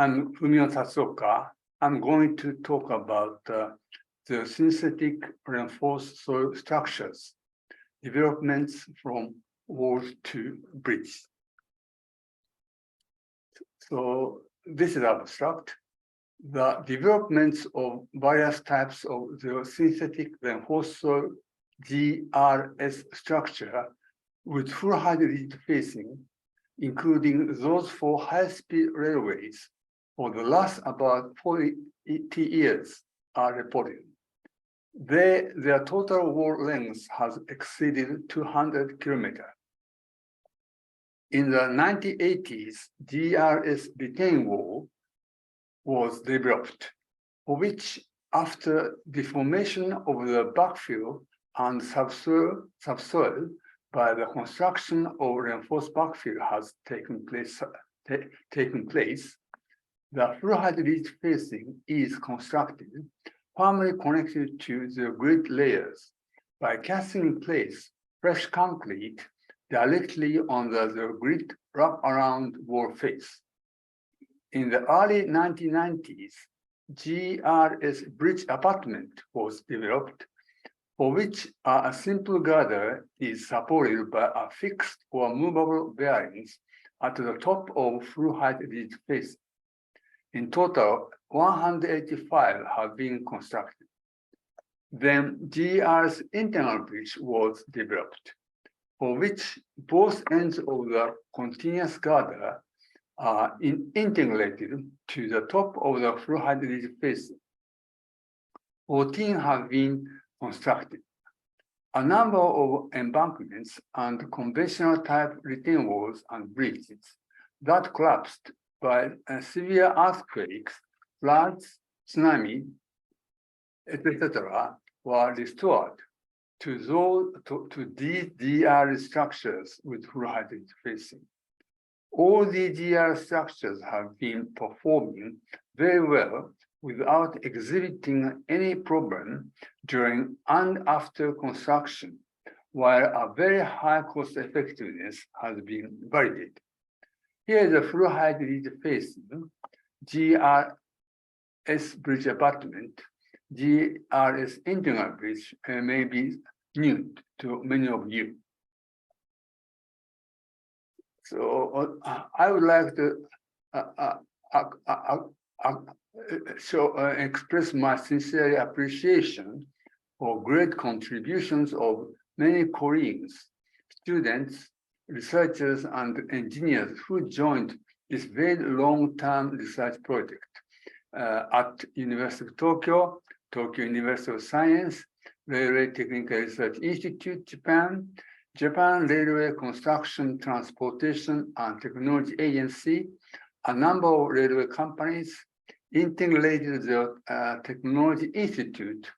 I'm Fumio Tatsuoka. I'm going to talk about the synthetic reinforced soil structures, developments from walls to bridges. So this is abstract. The developments of various types of the synthetic reinforced soil GRS structure with full height rigid facing, including those for high-speed railways, for the last about 40 years are reported. Their total wall length has exceeded 200 kilometers. In the 1980s, GRS retaining wall was developed, for which after deformation of the backfill and subsoil by the construction of reinforced backfill has taken place, the full height rigid facing is constructed, firmly connected to the grid layers by casting in place fresh concrete directly on the grid wrap-around wall face. In the early 1990s, GRS bridge abutment was developed, for which a simple girder is supported by a fixed or movable bearings at the top of full height rigid face. In total, 185 have been constructed. Then GR's internal bridge was developed, for which both ends of the continuous girder are integrated to the top of the full height rigid face. 14 have been constructed. A number of embankments and conventional type retaining walls and bridges that collapsed by severe earthquakes, floods, tsunami, etc., were restored to these GR structures with full height facing. All the GR structures have been performing very well without exhibiting any problem during and after construction, while a very high cost effectiveness has been validated. Here is a full height rigid facing GRS bridge abutment. GRS internal bridge may be new to many of you. So I would like to express my sincere appreciation for great contributions of many Koreans, students, researchers, and engineers who joined this very long-term research project at University of Tokyo, Tokyo University of Science, Railway Technical Research Institute, Japan, Japan Railway Construction, Transportation, and Technology Agency, a number of railway companies, integrated the Technology Institute,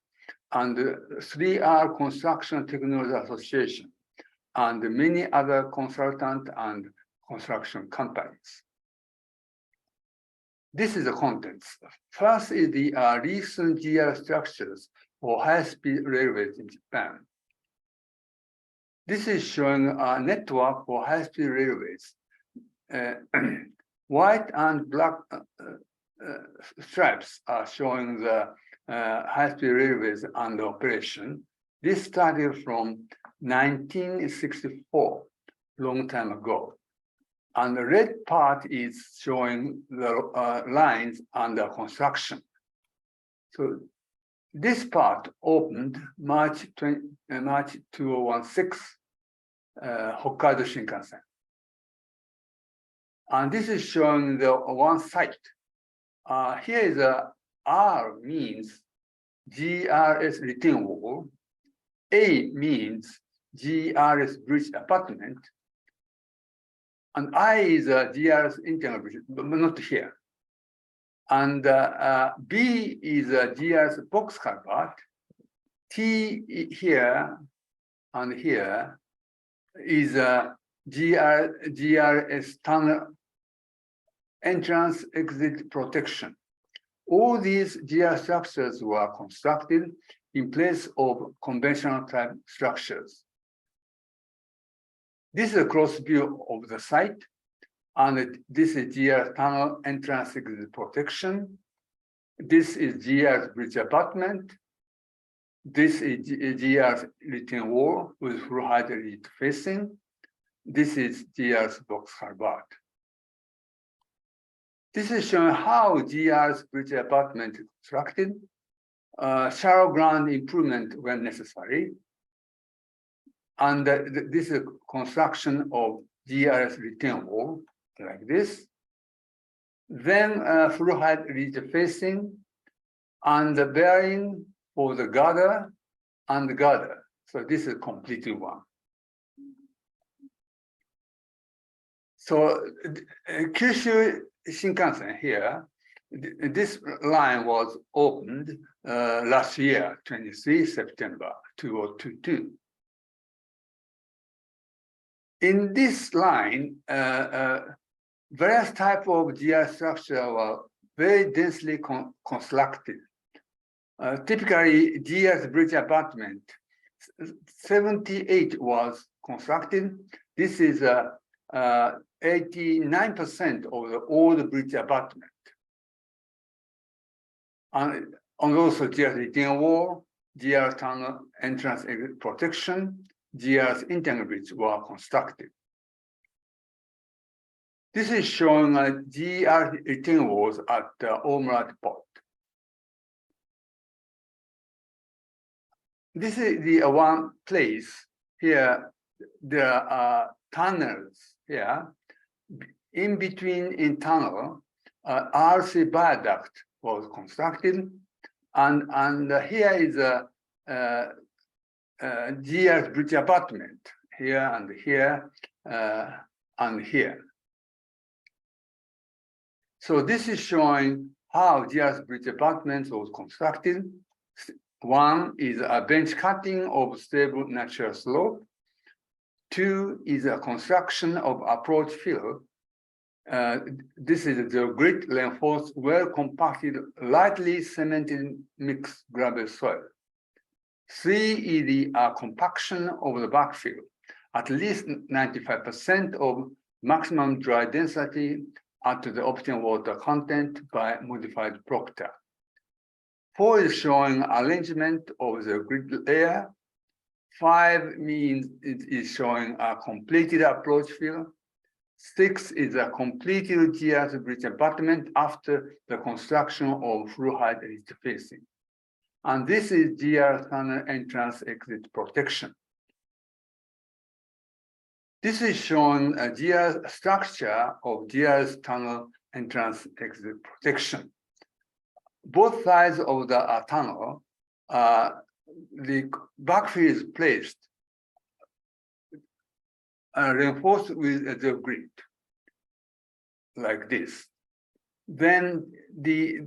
and 3R Construction Technology Association, and many other consultant and construction companies. This is the contents. First is the recent GR structures for high-speed railways in Japan. This is showing a network for high-speed railways. White and black stripes are showing the high-speed railways under operation. This started from 1964, long time ago. And the red part is showing the lines under construction. So this part opened March 2016, Hokkaido Shinkansen. And this is showing the one site. Here is a R means GRS retaining wall. A means GRS bridge abutment. And I is a GRS internal bridge, but not here. And B is a GRS box culvert. T here and here is a GRS tunnel entrance exit protection. All these GR structures were constructed in place of conventional type structures. This is a cross view of the site. And this is GR tunnel entrance exit protection. This is GR bridge abutment. This is GR retaining wall with full height ridge facing. This is GR's box culvert. This is showing how GR's bridge abutment is constructed. Shallow ground improvement when necessary. And this is construction of GR's retaining wall like this. Then full height ridge facing and the bearing for the girder and the girder. So this is completed one. So Kyushu Shinkansen here, this line was opened last year, 23 September 2022. In this line, various types of GR structure were very densely constructed. Typically, GR's bridge abutment, 78 was constructed. This is 89% of the old bridge abutment. And also GR's retaining wall, GR tunnel entrance exit protection, GR's internal bridge were constructed. This is showing GR retaining walls at the Omurat port. This is the one place here. There are tunnels here. In between in tunnel, RC viaduct was constructed, and here is a GR's bridge abutment here and here and here. So this is showing how GR's bridge abutment was constructed. One is a bench cutting of stable natural slope. Two is a construction of approach fill. This is the grid reinforced, well compacted, lightly cemented mixed gravel soil. Three is the compaction of the backfill, at least 95% of maximum dry density at the optimal water content by modified Proctor. 4 is showing arrangement of the grid layer. 5 means it is showing a completed approach fill. 6 is a completed GR's bridge abutment after the construction of full height ridge facing. And this is GR tunnel entrance exit protection. This is showing a GR structure of GR's tunnel entrance exit protection. Both sides of the tunnel, the backfill is placed, reinforced with the grid, like this. Then the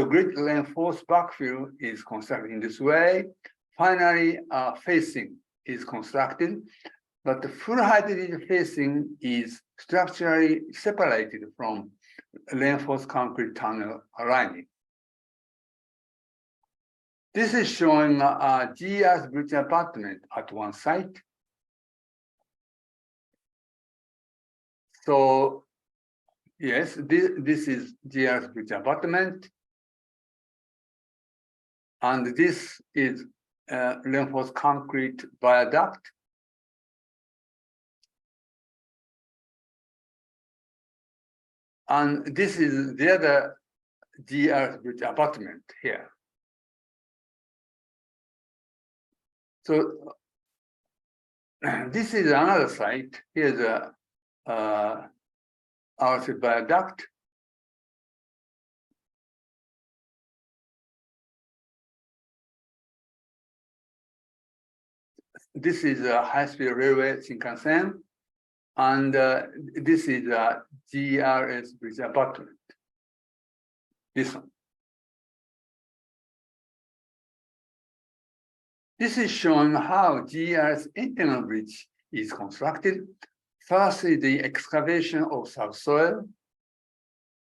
grid reinforced backfill is constructed in this way. Finally, facing is constructed, but the full height ridge facing is structurally separated from reinforced concrete tunnel lining. This is showing GR's bridge abutment at one site. So yes, this is GR's bridge abutment. And this is reinforced concrete viaduct. And this is the other GR's bridge abutment here. So this is another site. Here's a RC viaduct. This is a high-speed railway Shinkansen, and this is a GR's bridge abutment. This one. This is showing how GR's internal bridge is constructed. First is the excavation of subsoil.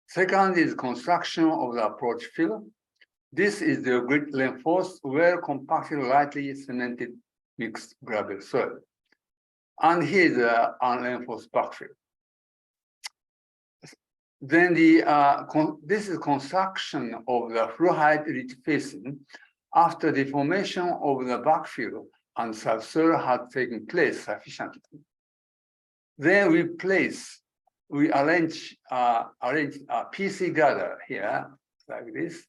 Second is construction of the approach fill. This is the grid reinforced, well compacted, lightly cemented mixed gravel soil. And here's the unreinforced backfill. Then this is construction of the fluoride rich facing after the formation of the backfill and subsoil had taken place sufficiently. Then we arrange a PC gather here like this.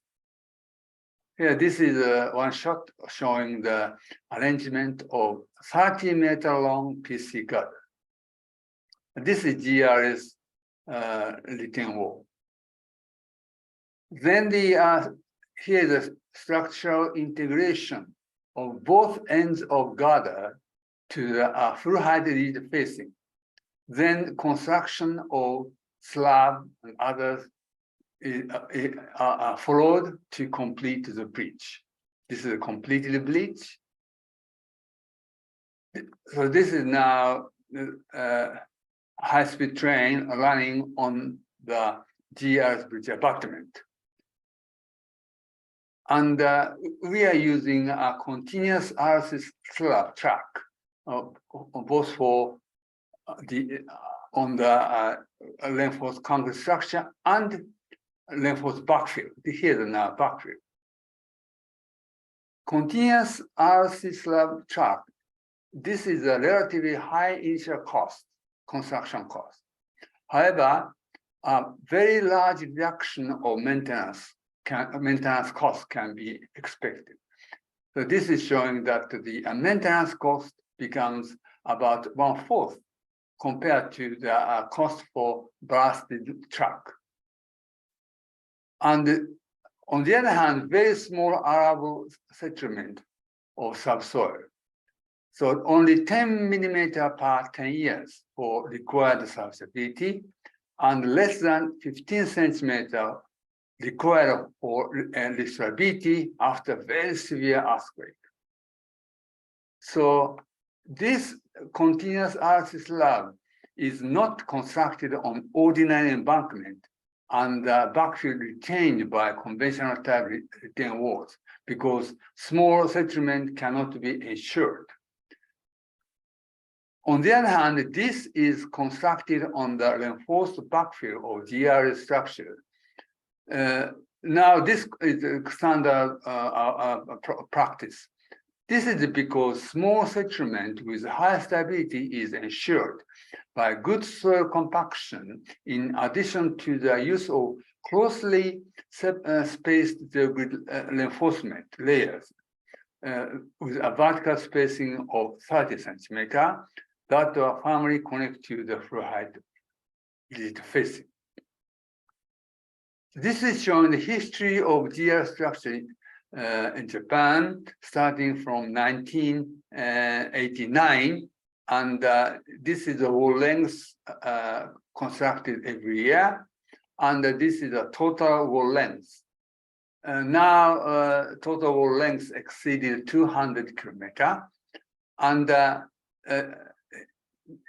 Here, this is one shot showing the arrangement of 30-meter long PC gather. This is GRS retaining wall. Then here the structural integration of both ends of gather to the fluoride rich facing. Then construction of slab and others are followed to complete the bridge. This is a completed bridge. So this is now high-speed train running on the GRS bridge abutment. And we are using a continuous RC slab track, both for on the reinforced concrete structure and reinforced backfill. Here's now backfill. Continuous RC slab track. This is a relatively high initial cost, construction cost. However, a very large reduction of maintenance cost can be expected. So this is showing that the maintenance cost becomes about 1/4 compared to the cost for blasted track. And on the other hand, very small arable settlement of subsoil. So only 10 millimeter per 10 years for required substability and less than 15 centimeter required for restorability after very severe earthquake. So this continuous RC slab is not constructed on ordinary embankment and backfill retained by conventional type retaining walls because small settlement cannot be ensured. On the other hand, this is constructed on the reinforced backfill of GRS structure. Now, this is a standard practice. This is because small settlement with high stability is ensured by good soil compaction in addition to the use of closely spaced reinforcement layers with a vertical spacing of 30 centimeter that are firmly connected to the fluoride rich facing. This is showing the history of GR structure in Japan, starting from 1989, and this is the wall length constructed every year, and this is the total wall length. Now, total wall length exceeded 200 kilometers, and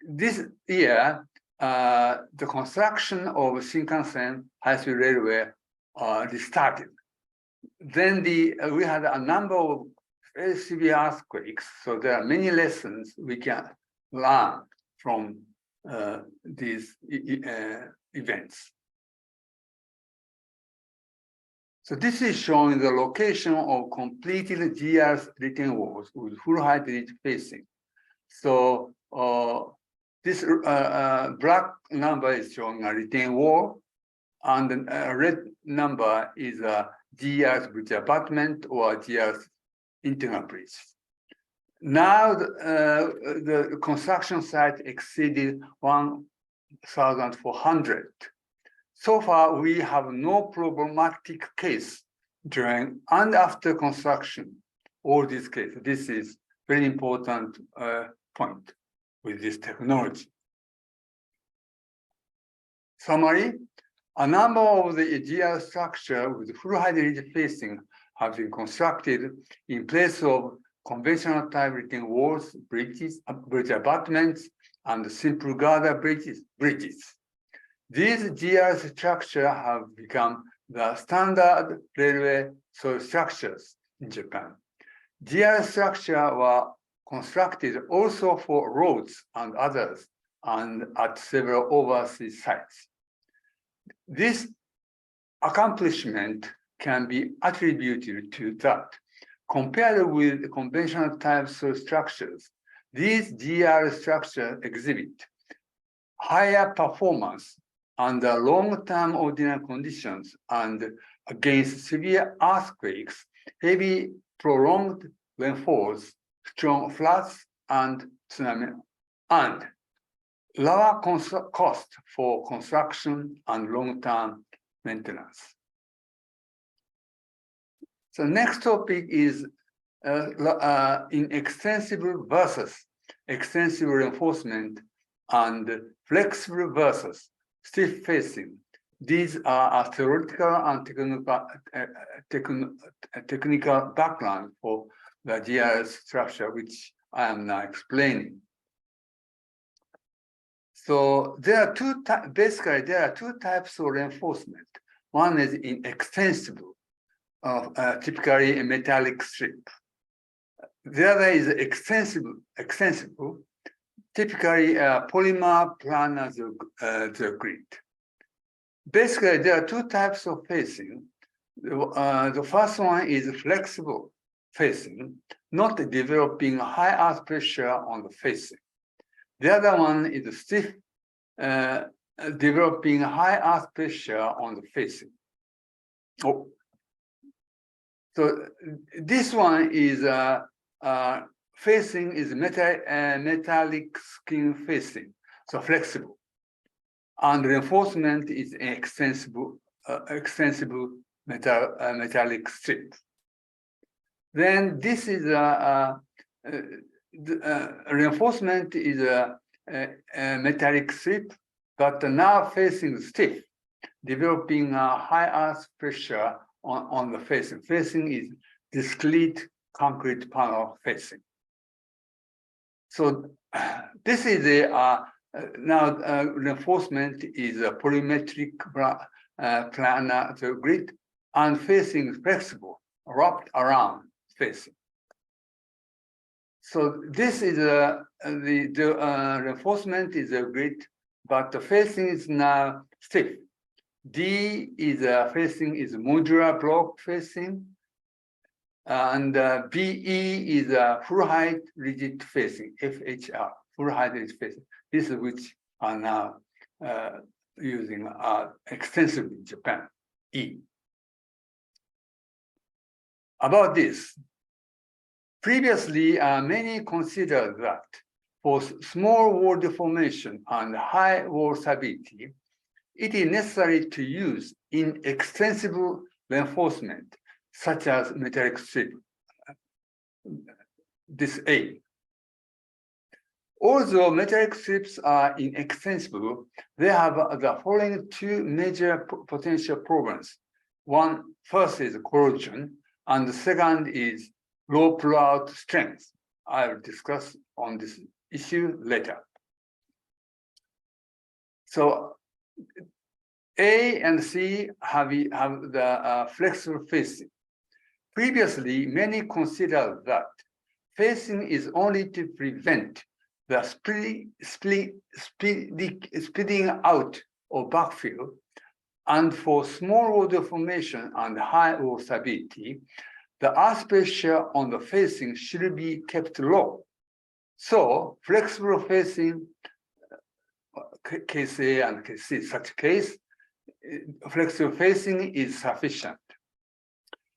this year, the construction of Shinkansen high-speed railway restarted. Then we had a number of very severe earthquakes, so there are many lessons we can learn from these events. So this is showing the location of completed GRS retaining walls with fluoride rich facing. So this black number is showing a retaining wall, and the red number is a GRS bridge abutment or GRS internal bridge. Now the construction site exceeded 1,400. So far, we have no problematic case during and after construction. All these cases. This is very important point with this technology. Summary. A number of the GR structure with fluoride rich facing have been constructed in place of conventional type retaining walls, bridges, bridge abutments, and simple girder bridges. These GR structures have become the standard railway soil structures in Japan. GR structures were constructed also for roads and others, and at several overseas sites. This accomplishment can be attributed to that, compared with conventional type soil structures, these GR structures exhibit higher performance under long-term ordinary conditions and against severe earthquakes, heavy prolonged rainfalls, strong floods, and tsunami, and lower cost for construction and long-term maintenance. So next topic is inextensible versus extensive reinforcement and flexible versus stiff facing. These are a theoretical and technical background for the GIS structure, which I am now explaining. So there are two types of reinforcement. One is inextensible, typically a metallic strip. The other is extensible, typically polymer planar the grid. Basically, there are two types of facing. The first one is flexible facing, not developing high earth pressure on the facing. The other one is stiff, developing high earth pressure on the facing. Oh. So this one is facing is metallic skin facing, so flexible. And reinforcement is an extensible metallic strip. Then this is reinforcement is a metallic strip, but now facing stiff, developing a high earth pressure on the facing. Facing is discrete concrete panel facing. So this is now reinforcement is a polymetric planar grid, and facing is flexible, wrapped around facing. So this is the reinforcement is a grid, but the facing is now stiff. D is facing is modular block facing, and BE is a full height rigid facing, FHR, full height rigid facing. This is which are now using extensively in Japan, E. About this, previously many considered that for small wall deformation and high wall stability, it is necessary to use inextensible reinforcement, such as metallic strip, this A. Although metallic strips are inextensible, they have the following two major potential problems. First is corrosion, and the second is low pullout strength. I will discuss on this issue later. So A and C have the flexible facing. Previously, many considered that facing is only to prevent the spreading out of backfill, and for small wall deformation and high wall stability, the earth pressure on the facing should be kept low. So flexible facing, case A and case C, such case, flexible facing is sufficient.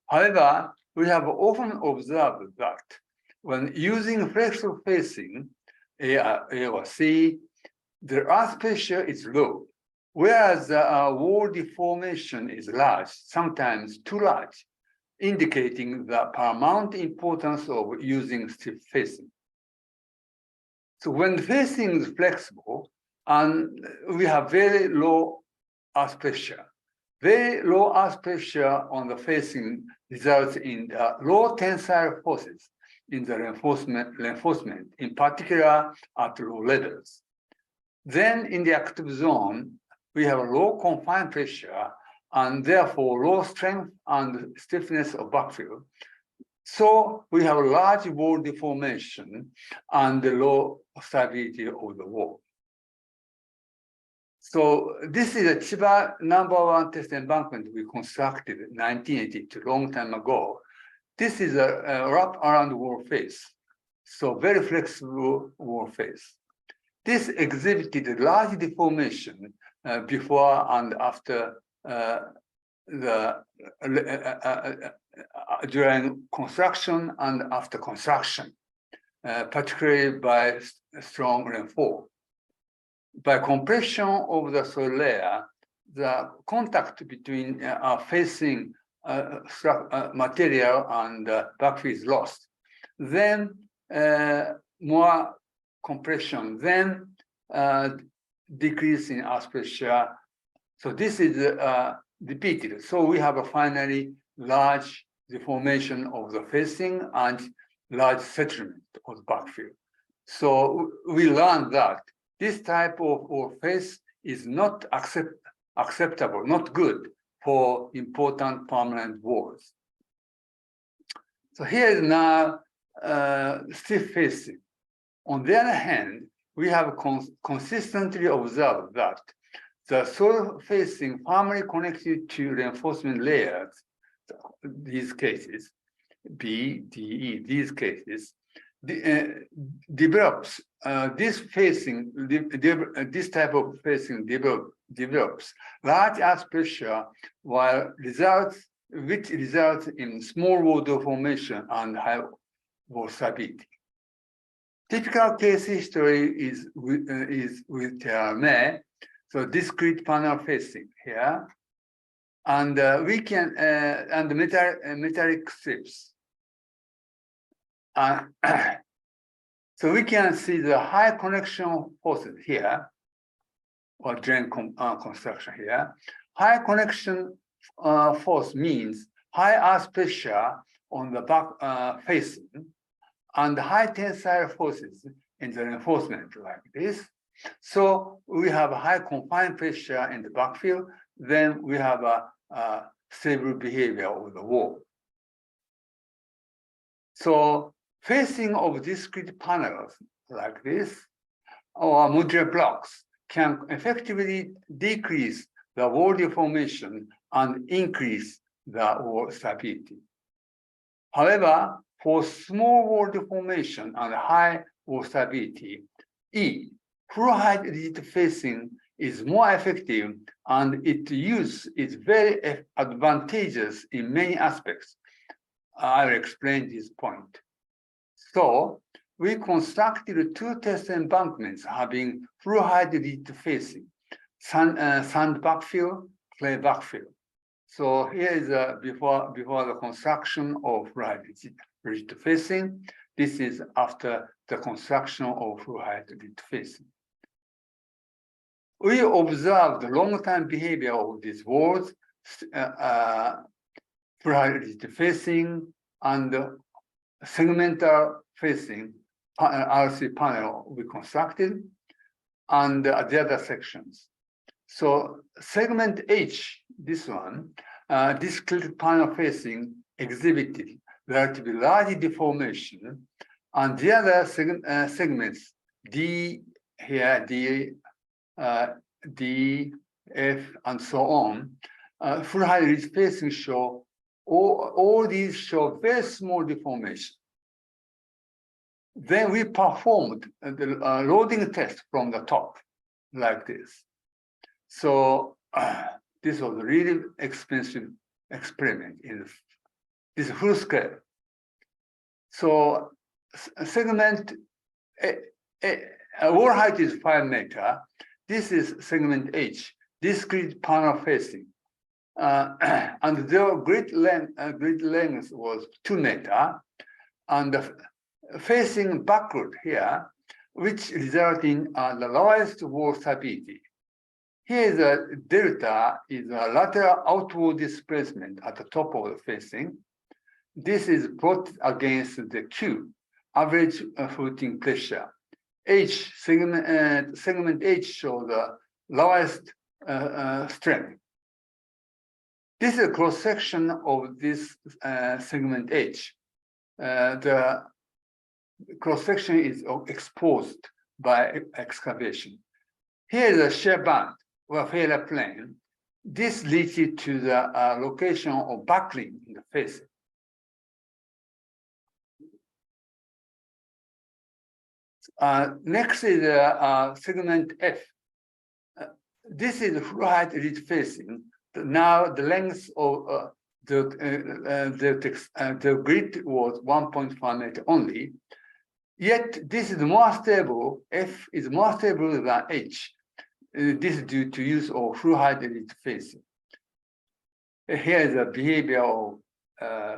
However, we have often observed that when using flexible facing, A or C, the earth pressure is low, whereas the wall deformation is large, sometimes too large, indicating the paramount importance of using stiff facing. So when facing is flexible, and we have very low earth pressure, very low earth pressure on the facing results in low tensile forces in the reinforcement, in particular at low levels. Then in the active zone, we have low confined pressure and therefore low strength and stiffness of backfill. So we have a large wall deformation and the low stability of the wall. So this is a Chiba #1 test embankment we constructed in 1982, long time ago. This is a wrap around wall face. So very flexible wall face. This exhibited a large deformation before and after during construction and after construction, particularly by strong rainfall. By compression of the soil layer, the contact between facing material and backfill is lost. Then more compression, then decrease in earth pressure. So this is repeated. So we have a finally large deformation of the facing and large settlement of the backfill. So we learned that this type of face is not acceptable, not good for important permanent walls. So here is now stiff facing. On the other hand, we have consistently observed that the soil facing firmly connected to reinforcement layers, these cases, B, D, E, these cases, develops this type of facing develops large earth pressure, which results in small wall deformation and high wall stability. Typical case history is with May, so discrete panel facing here, and we can and metallic strips. So we can see the high connection forces here, or drain construction here. High connection force means high earth pressure on the back facing, and high tensile forces in the reinforcement like this. So we have a high confined pressure in the backfill, then we have a stable behavior of the wall. So facing of discrete panels like this, or modular blocks, can effectively decrease the wall deformation and increase the wall stability. However, for small wall deformation and high wall stability, full height rigid facing is more effective, and its use is very advantageous in many aspects. I will explain this point. So we constructed 2 test embankments having full height rigid facing, sand backfill, clay backfill. So here is before the construction of full height rigid facing. This is after the construction of full height rigid facing. We observed the long-term behavior of these walls, full height rigid facing, and segmental facing RC panel we constructed, and the other sections. So segment H, this one, discrete panel facing exhibited relatively large deformation, and the other segments D here, D, F, and so on, full height rigid facing show all these show very small deformation. Then we performed the loading test from the top, like this. So this was a really expensive experiment in this full scale. So segment wall height is 5 meters. This is segment H, discrete panel facing. And their grid length was 2 meters, and facing backward here, which result in the lowest wall stability. Here the delta is a lateral outward displacement at the top of the facing. This is plotted against the Q, average footing pressure. H segment H shows the lowest strength. This is a cross section of this segment H. the cross-section is exposed by excavation. Here is a shear band or failure plane. This leads you to the location of buckling in the face. Next is segment F. This is full height ridge facing. Now the length of the grid was 1.5 meter only. Yet this is more stable. F is more stable than H. This is due to use of full height ridge facing. Here is the behavior of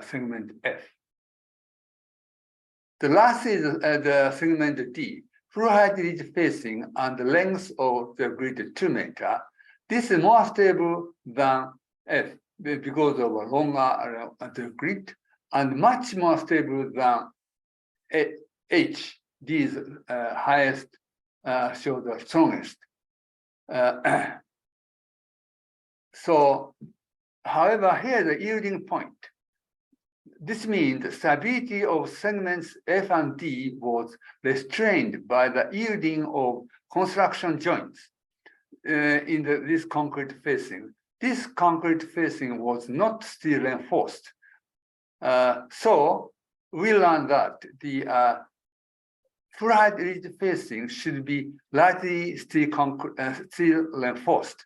segment F. The last is the segment D, full height ridge facing and the length of the grid 2 meter. This is more stable than F because of a longer the grid and much more stable than H. D is highest, show the strongest. So, however, here the yielding point. This means the stability of segments F and D was restrained by the yielding of construction joints in this concrete facing. This concrete facing was not steel reinforced. So we learned that the full height ridge facing should be lightly steel reinforced.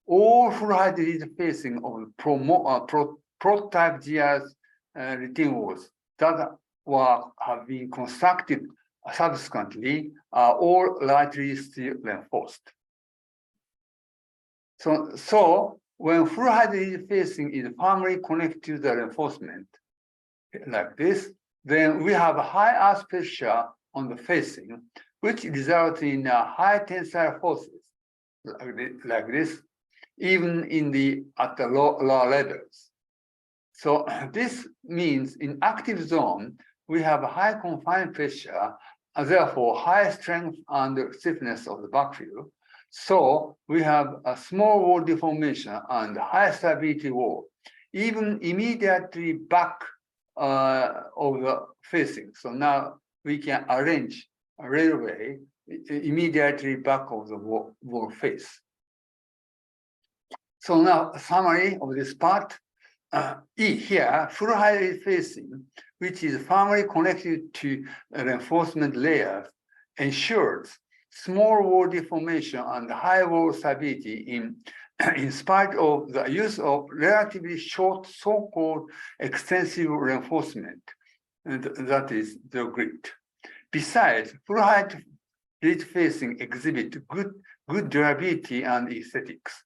All full height ridge facing of prototype GR's retaining walls that have been constructed subsequently are all lightly steel reinforced. So when full height ridge facing is firmly connected to the reinforcement, like this, then we have a high earth pressure on the facing, which results in high tensile forces like this, even at the lower levels. So this means in active zone, we have a high confined pressure, and therefore high strength and stiffness of the backfill. So we have a small wall deformation and high stability wall, even immediately back of the facing. So now we can arrange a railway immediately back of the wall face. So now a summary of this part. E here, full height ridge facing, which is firmly connected to reinforcement layers, ensures small wall deformation and high wall stability in spite of the use of relatively short so-called extensive reinforcement, and that is the grid. Besides, full height ridge facing exhibit good durability and aesthetics.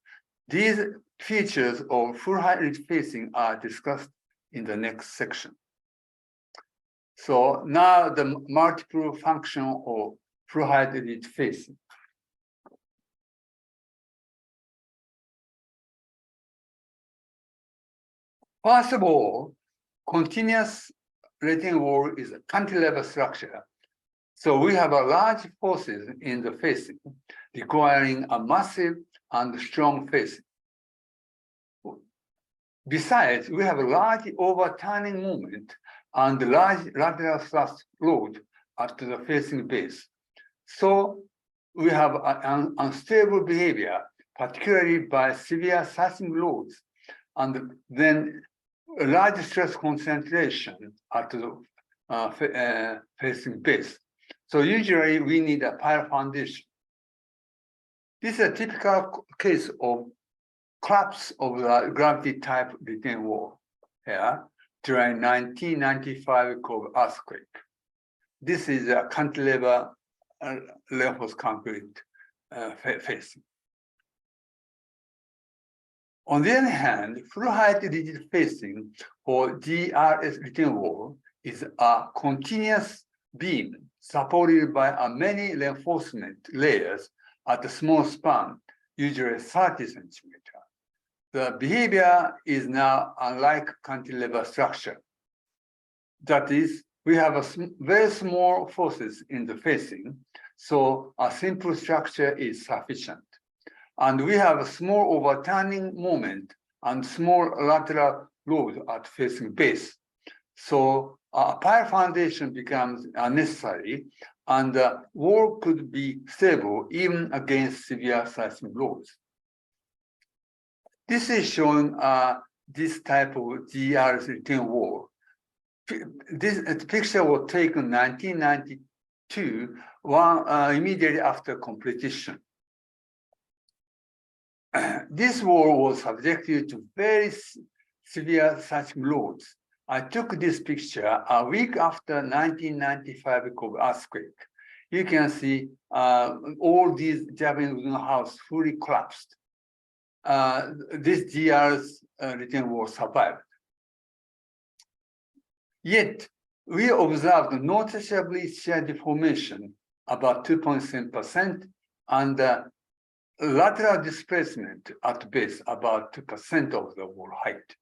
These features of full height ridge facing are discussed in the next section. So now the multiple function of full height ridge facing. First of all, continuous retaining wall is a cantilever structure. So we have a large forces in the facing, requiring a massive and strong facing. Besides, we have a large overturning moment and large lateral thrust load at the facing base. So we have an unstable behavior, particularly by severe seismic loads, and then a large stress concentration at the facing base. So usually we need a pile foundation. This is a typical case of collapse of the gravity-type retaining wall here during 1995 earthquake. This is a cantilever reinforced concrete facing. On the other hand, full height rigid facing or GRS retaining wall is a continuous beam supported by many reinforcement layers at a small span, usually 30 centimeters. The behavior is now unlike cantilever structure. That is, we have a very small forces in the facing, so a simple structure is sufficient. And we have a small overturning moment and small lateral load at facing base. So a pile foundation becomes unnecessary, and the wall could be stable even against severe seismic loads. This is showing this type of GR's retaining wall. This picture was taken in 1992, immediately after completion. This wall was subjected to very severe seismic loads. I took this picture a week after 1995 earthquake. You can see all these Japanese wooden houses fully collapsed. This GR's retaining wall survived. Yet, we observed noticeably shear deformation about 2.7% and lateral displacement at base about 2% of the wall height.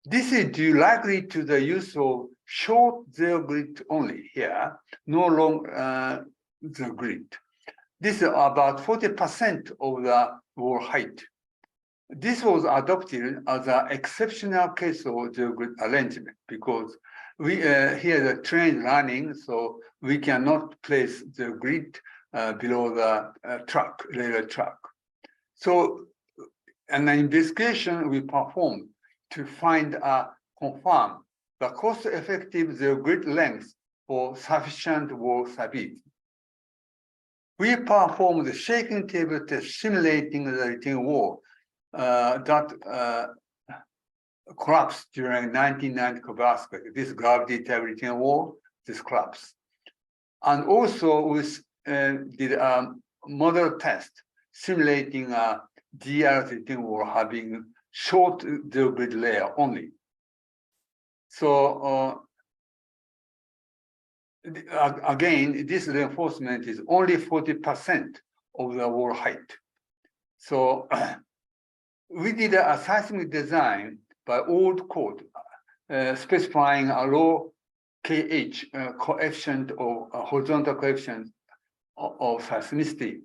This is due likely to the use of short zero grid only here, no long zero grid. This is about 40% of the wall height. This was adopted as an exceptional case of zero grid arrangement because we here the train running, so we cannot place the grid below the railway track. So, an investigation we performed to confirm the cost-effective zero grid length for sufficient wall stability. We performed the shaking table test simulating the retaining wall that collapsed during 1990 earthquake. This gravity table retaining wall, this collapse. And also we did a model test simulating a GR retaining wall having short zero grid layer only. So again, this reinforcement is only 40% of the wall height. So we did a seismic design by old code specifying a low KH coefficient of horizontal coefficient of seismicity,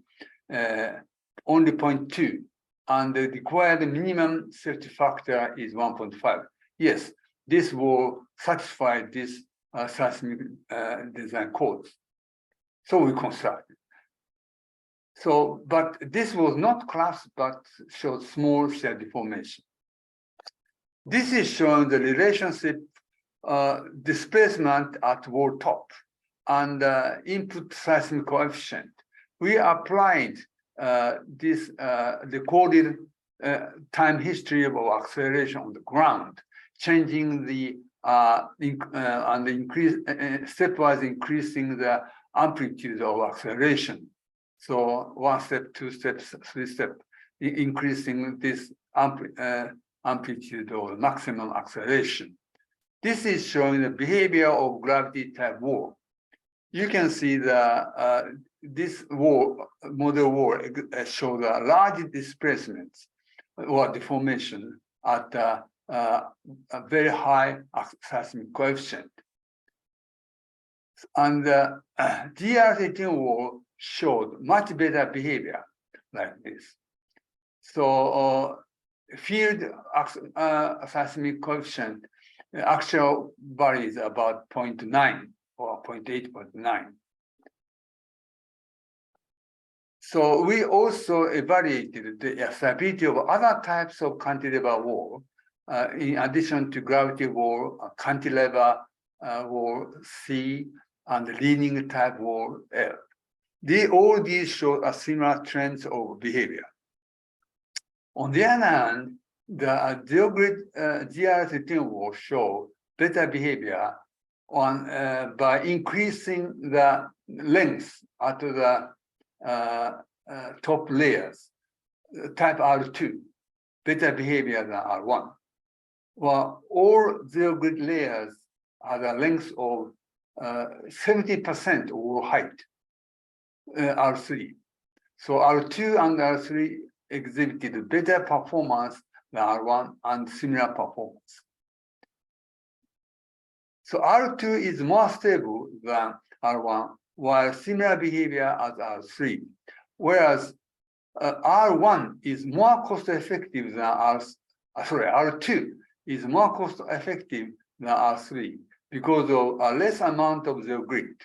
only 0.2, and the required minimum safety factor is 1.5. Yes, this will satisfy this seismic design codes. So we constructed. So, but this was not collapse, but showed small shear deformation. This is showing the relationship displacement at wall top and input seismic coefficient. We applied this recorded time history of acceleration on the ground, changing the and stepwise increasing the amplitude of acceleration. So 1 step, 2 steps, 3 steps, increasing this amplitude or maximum acceleration. This is showing the behavior of gravity type wall. You can see the this wall, model wall, shows a large displacements or deformation at a very high seismic coefficient. And the GR18 wall showed much better behavior like this. So field seismic coefficient, actual value is about 0.9 or 0.8.9. So we also evaluated the stability of other types of cantilever wall, in addition to gravity wall, cantilever wall C, and leaning type wall L. All these show a similar trends of behavior. On the other hand, the zero-grid GR13 wall show better behavior by increasing the length at the top layers, type R2, better behavior than R1. Well, all zero-grid layers have a length of 70% of height, R3. So R2 and R3 exhibited better performance than R1 and similar performance. So R2 is more stable than R1, while similar behavior as R3, whereas R1 is more cost-effective than R2 is more cost-effective than R3 because of a less amount of the grid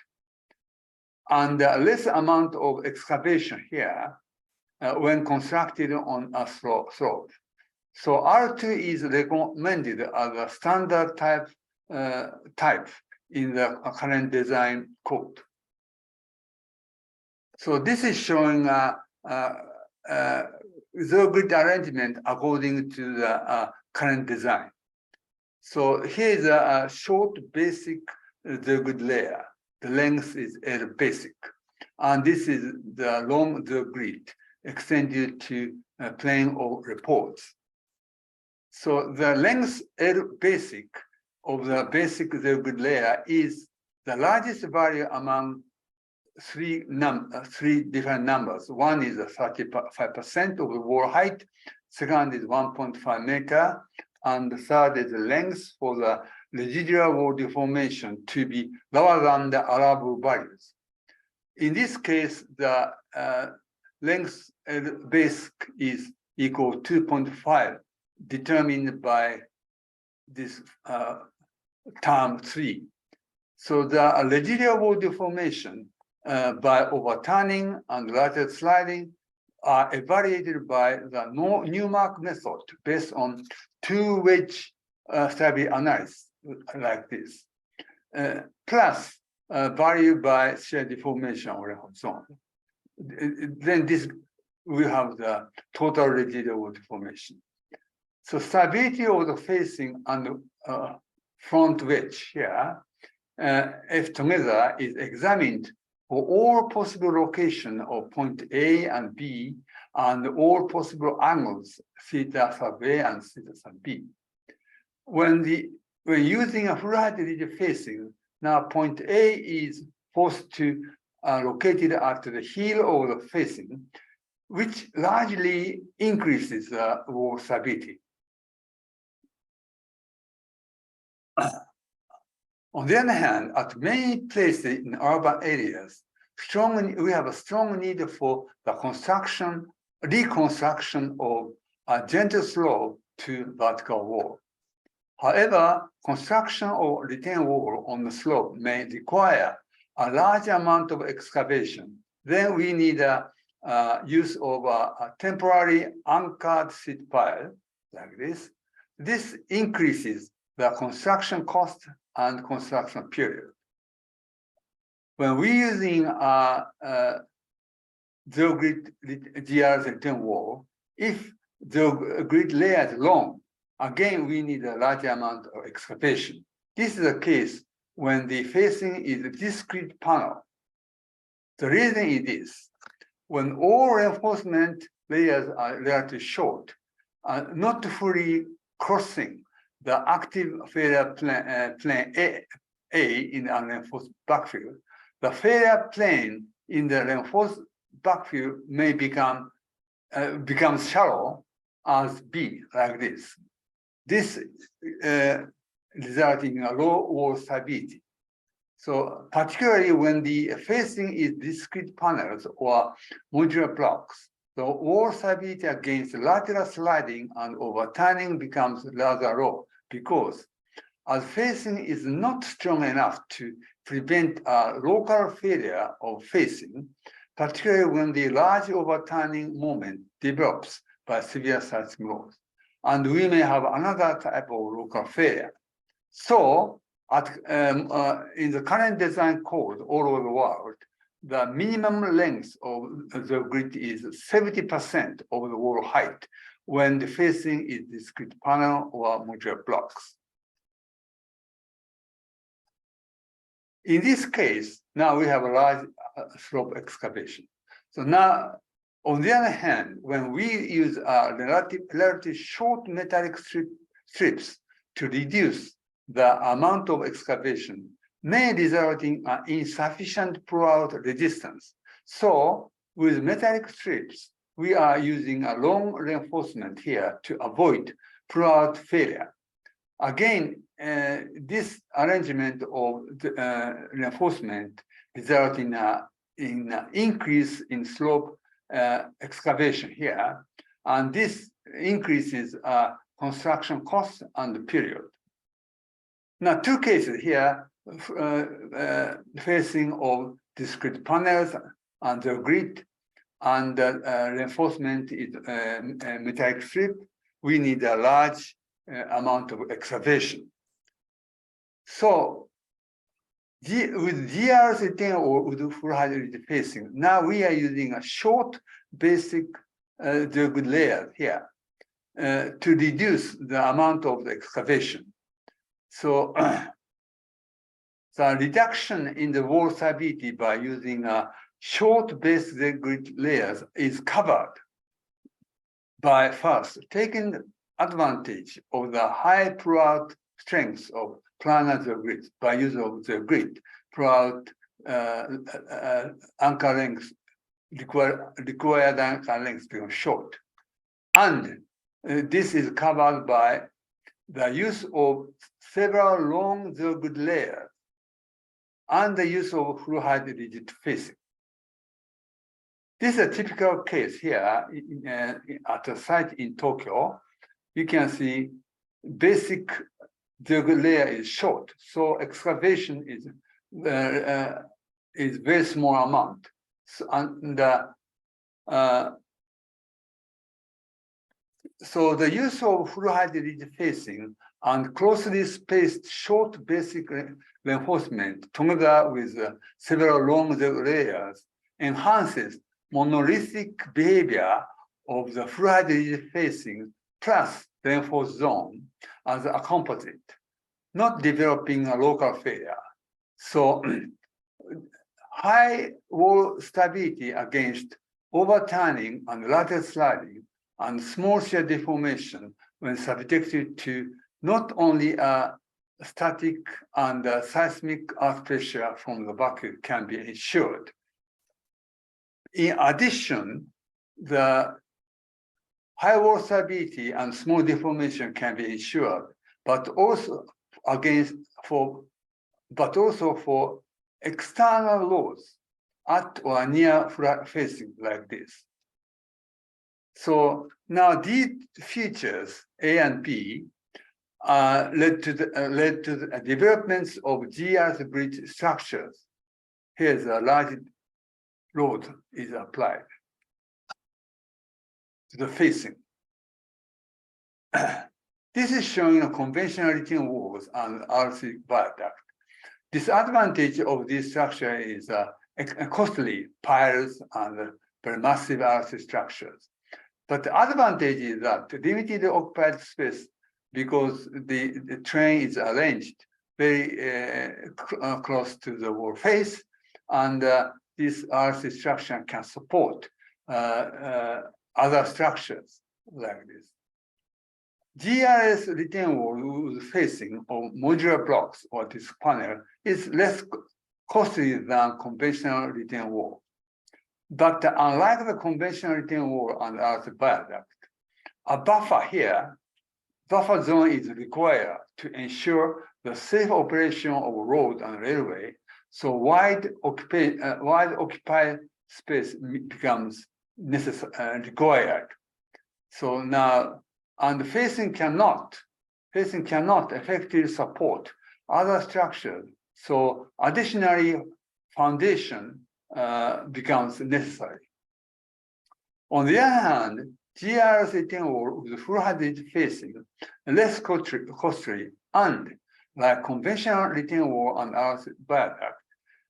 and a less amount of excavation here when constructed on a slope. So R2 is recommended as a standard type in the current design code. So this is showing the grid arrangement according to the current design. So here is a short basic the grid layer. The length is L basic. And this is the long the grid extended to plane of reports. So the length L basic of the basic the grid layer is the largest value among three different numbers. One is 35% of the wall height, second is 1.5 meter, and the third is the length for the residual wall deformation to be lower than the allowable values. In this case, the length basic is equal to 2.5, determined by this term 3. So the residual wall deformation by overturning and lateral sliding are evaluated by the Newmark method based on two-wedge stability analysis like this, plus value by shear deformation or zone. Then this we have the total residual wall deformation. So stability of the facing and front wedge here, if together is examined for all possible location of point A and B and all possible angles, theta sub A and theta sub B. When using a full height rigid facing, now point A is forced to located at the heel of the facing, which largely increases the wall stability. On the other hand, at many places in urban areas, we have a strong need for the reconstruction of a gentle slope to vertical wall. However, construction of retaining wall on the slope may require a large amount of excavation. Then we need a use of a temporary anchored seat pile like this. This increases the construction cost and construction period. When we're using the grid GR10 wall, if the grid layer is long, again, we need a large amount of excavation. This is the case when the facing is a discrete panel. The reason is this: when all reinforcement layers are relatively short, not fully crossing the active failure plane A in the unreinforced backfill, the failure plane in the reinforced backfill may become shallow as B, like this. This results in a low wall stability. So particularly when the facing is discrete panels or modular blocks, the wall stability against lateral sliding and overturning becomes rather low because as facing is not strong enough to prevent a local failure of facing, particularly when the large overturning moment develops by severe seismic loss. And we may have another type of local failure. So in the current design code all over the world, the minimum length of the grid is 70% of the wall height when the facing is discrete panel or modular blocks. In this case, now we have a large slope excavation. So now, on the other hand, when we use relatively short metallic strips to reduce the amount of excavation, may result in insufficient pull-out resistance. So with metallic strips, we are using a long reinforcement here to avoid pull-out failure. Again, this arrangement of the, reinforcement results in an increase in slope excavation here, and this increases construction cost and period. Now, two cases here, facing of discrete panels and the grid, and reinforcement is a metallic strip. We need a large amount of excavation. So with GRC10 or with full hybrid facing, now we are using a short basic good layer here to reduce the amount of the excavation. So the reduction in the wall stability by using a short base grid layers is covered by first taking advantage of the high throughout strength of planar grid by use of the grid throughout anchor length required anchor length being short, and this is covered by the use of several long grid layers and the use of full height rigid facing. This is a typical case here at a site in Tokyo. You can see basic grid layer is short, so excavation is very small amount. So, so the use of full height rigid facing and closely spaced short basic reinforcement together with several long layers enhances monolithic behavior of the full height rigid facing plus reinforced zone as a composite, not developing a local failure. So high wall stability against overturning and lateral sliding and small shear deformation when subjected to not only a static and seismic earth pressure from the vacuum can be ensured. In addition, the high wall stability and small deformation can be ensured, but also for external loads at or near flat facing like this. So now these features A and B led to the developments of GR's bridge structures. Here's a large load is applied to the facing. This is showing a conventional retaining walls and RC viaduct. Disadvantage of this structure is costly piles and very massive RC structures. But the advantage is that limited occupied space because the train is arranged very close to the wall face, and this RC structure can support other structures like this. GRS retaining wall facing of modular blocks or this panel is less costly than conventional retaining wall. But unlike the conventional retaining wall and earth viaduct, a buffer zone is required to ensure the safe operation of road and railway. So wide occupied space becomes required. So now, and facing cannot effectively support other structures. So additionally, foundation becomes necessary. On the other hand, GR's retaining wall with full height facing less costly and like conventional retaining wall and earth viaduct,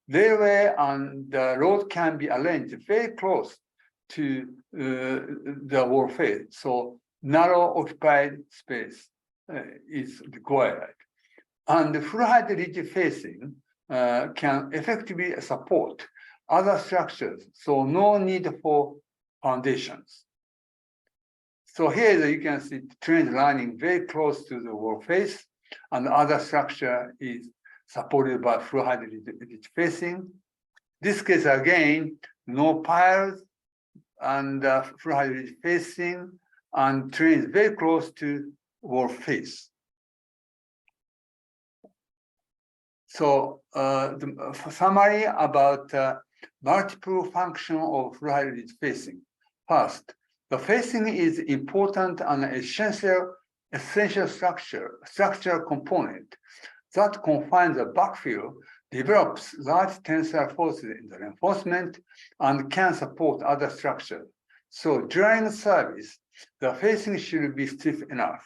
railway and the road can be arranged very close to the wall face. So narrow occupied space is required. And the full height rigid facing can effectively support other structures, so no need for foundations. So here you can see trains running very close to the wall face, and the other structure is supported by full height rigid facing. This case again, no piles and full height rigid facing, and trains very close to wall face. So the summary about multiple function of full height rigid facing. First, the facing is important and essential structural component that confines the backfill develops large tensile forces in the reinforcement and can support other structures. So during service, the facing should be stiff enough.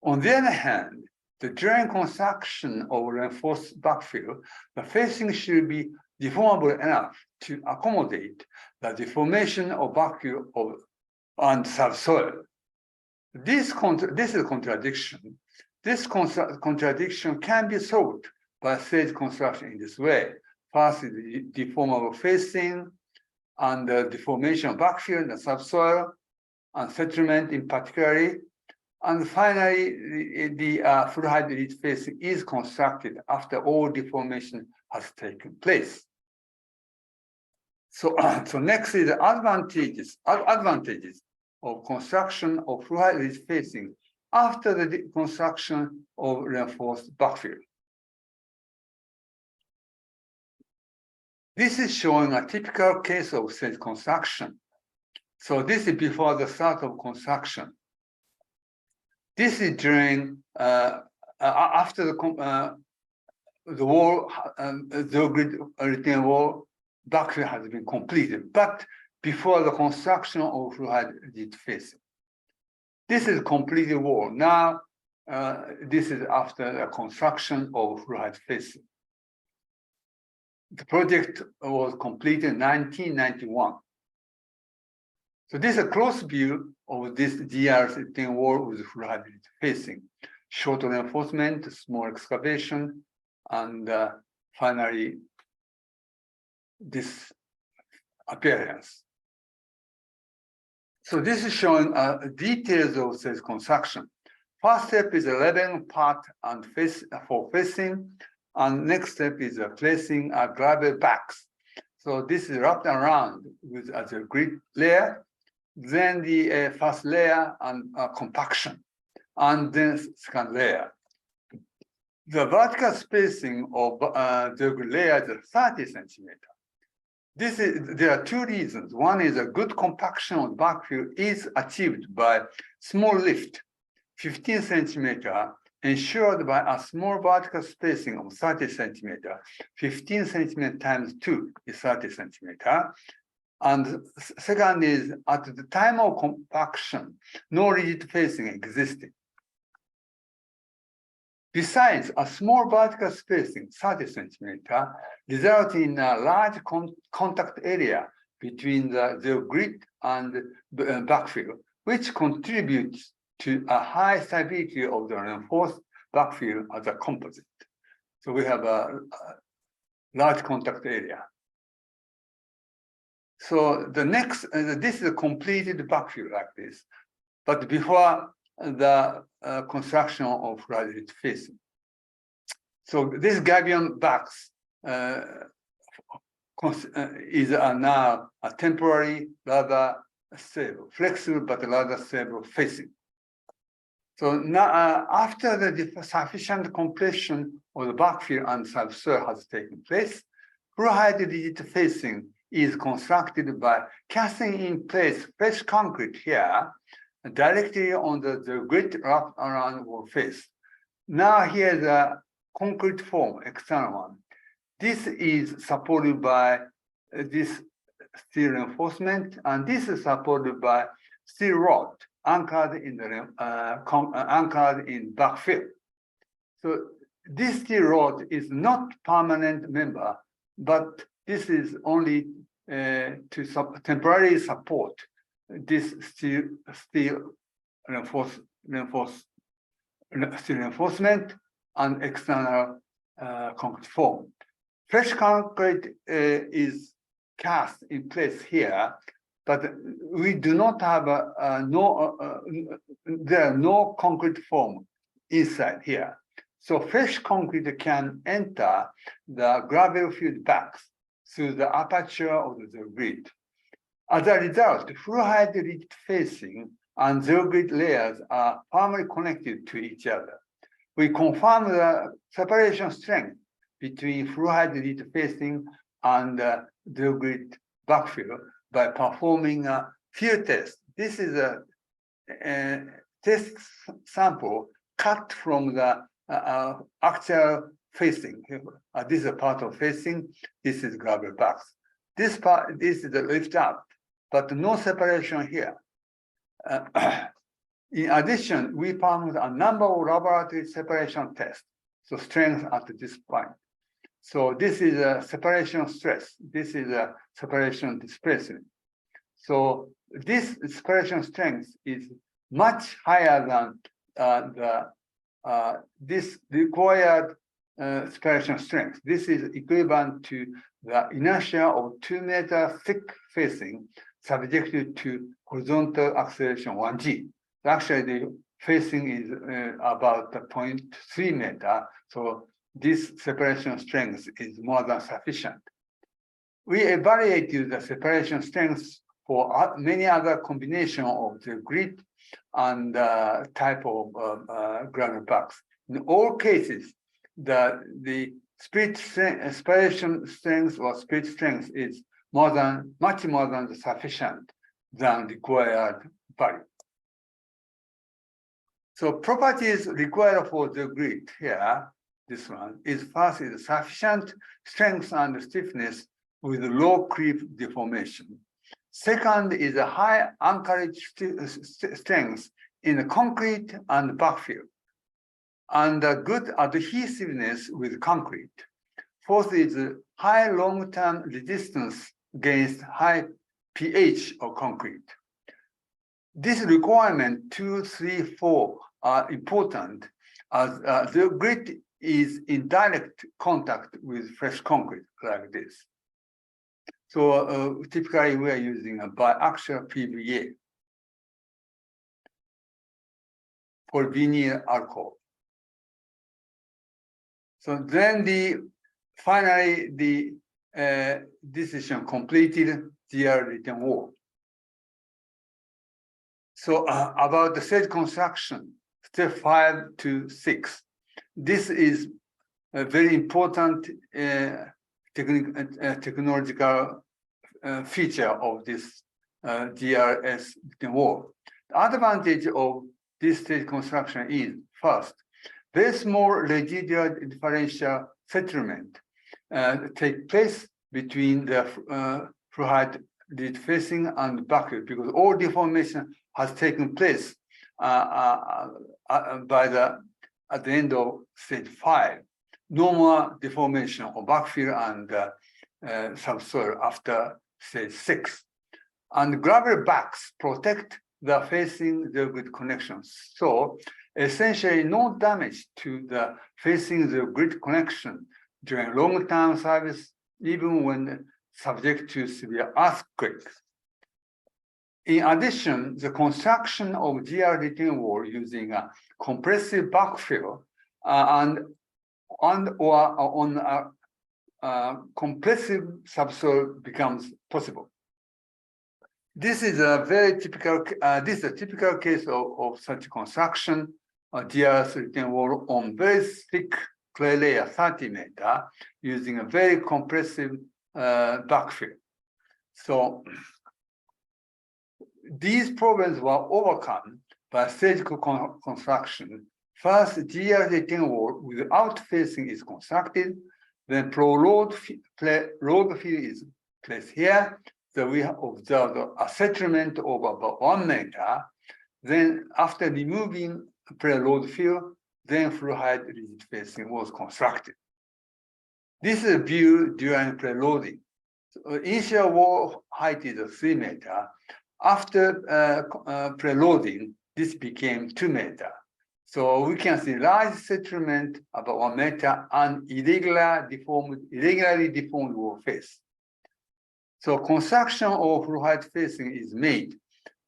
On the other hand, during construction of reinforced backfill, the facing should be deformable enough to accommodate the deformation of backfill and subsoil. This is a contradiction. This contradiction can be solved by stage construction in this way. First is the deformable facing and the deformation of backfill in the subsoil and settlement in particular. And finally, the full-height facing is constructed after all deformation has taken place. So, next is the advantages of construction of full-height facing after the construction of reinforced backfill. This is showing a typical case of stage construction. So this is before the start of construction. This is during after the wall, the grid retaining wall backfill has been completed, but before the construction of full-height facing. This is completed wall. Now, this is after the construction of full-height facing. The project was completed in 1991. So this is a close view of this GR-13 wall with full-height facing. Short reinforcement, small excavation, and finally, this appearance. So this is showing details of stage construction. First step is a leveling part and for facing, and next step is placing gravel backs. So this is wrapped around with as a grid layer, then the first layer and compaction, and then second layer. The vertical spacing of the layer is 30 centimeters. There are two reasons. One is a good compaction of backfill is achieved by small lift, 15 centimeter, ensured by a small vertical spacing of 30 centimeter. 15 centimeter times 2 is 30 centimeter. And second is, at the time of compaction, no rigid facing existed. Besides, a small vertical spacing, 30 centimeter, results in a large contact area between the grid and backfill, which contributes to a high stability of the reinforced backfill as a composite. So we have a large contact area. So the next, this is a completed backfill like this, but before the construction of full-height facing. So this gabion backs is now a temporary, rather stable, flexible but rather stable facing. So now, after the sufficient completion of the backfill and subsoil has taken place, full-height rigid facing is constructed by casting in place fresh concrete here directly on the grid wrapped around wall face. Now here's a concrete form, external one. This is supported by this steel reinforcement, and this is supported by steel rod anchored in backfill. So this steel rod is not permanent member, but this is only to temporarily support this steel reinforcement and external concrete form. Fresh concrete is cast in place here, but we do not have there are no concrete form inside here. So fresh concrete can enter the gravel-filled bags through the aperture of the grid. As a result, full-height rigid facing and zero grid layers are firmly connected to each other. We confirm the separation strength between full-height rigid facing and zero grid backfill by performing a field test. This is a test sample cut from the actual facing. This is a part of facing. This is gravel box. This part, this is the lift up, but no separation here. In addition, we found a number of laboratory separation tests, so strength at this point. So this is a separation stress. This is a separation displacement. So this separation strength is much higher than this required separation strength. This is equivalent to the inertia of 2 meter thick facing subjected to horizontal acceleration 1g. Actually, the facing is about 0.3 meter. So this separation strength is more than sufficient. We evaluated the separation strength for many other combinations of the grid and type of gravel box. In all cases, the split separation strength or split strength is much more than sufficient than required value. So properties required for the grid here, this one, is first is sufficient strength and stiffness with low creep deformation. Second is a high anchorage strength in the concrete and backfill, and a good adhesiveness with concrete. Fourth is high long-term resistance against high pH of concrete. This requirement 2, 3, 4 are important as the grid is in direct contact with fresh concrete like this. So typically we are using a biaxial PVA for vinyl alcohol. So then finally the decision completed GR return wall. So about the stage construction, step 5 to 6. This is a very important technological feature of this GRS return wall. The advantage of this stage construction is, first, very small residual differential settlement take place between the flow height lead facing and backfill, because all deformation has taken place at the end of stage 5. No more deformation of backfill and subsoil after stage 6. And gravel backs protect the facing the grid connections. So essentially no damage to the facing the grid connection during long-term service, even when subject to severe earthquakes. In addition, the construction of GR retaining wall using a compressive backfill and or on a compressive subsoil becomes possible. This is a very typical. This is a typical case of such construction. GR retaining wall on very thick clay layer, 30 meter, using a very compressive backfill. So these problems were overcome by surgical construction. First, GR retaining wall without facing is constructed. Then load field is placed here. So we have observed a settlement of about 1 meter. Then after removing preload field, then flow height rigid facing was constructed. This is a view during preloading. So initial wall height is 3 meter. After preloading, this became 2 meter. So we can see large settlement about 1 meter and irregularly deformed wall face. So construction of flow height facing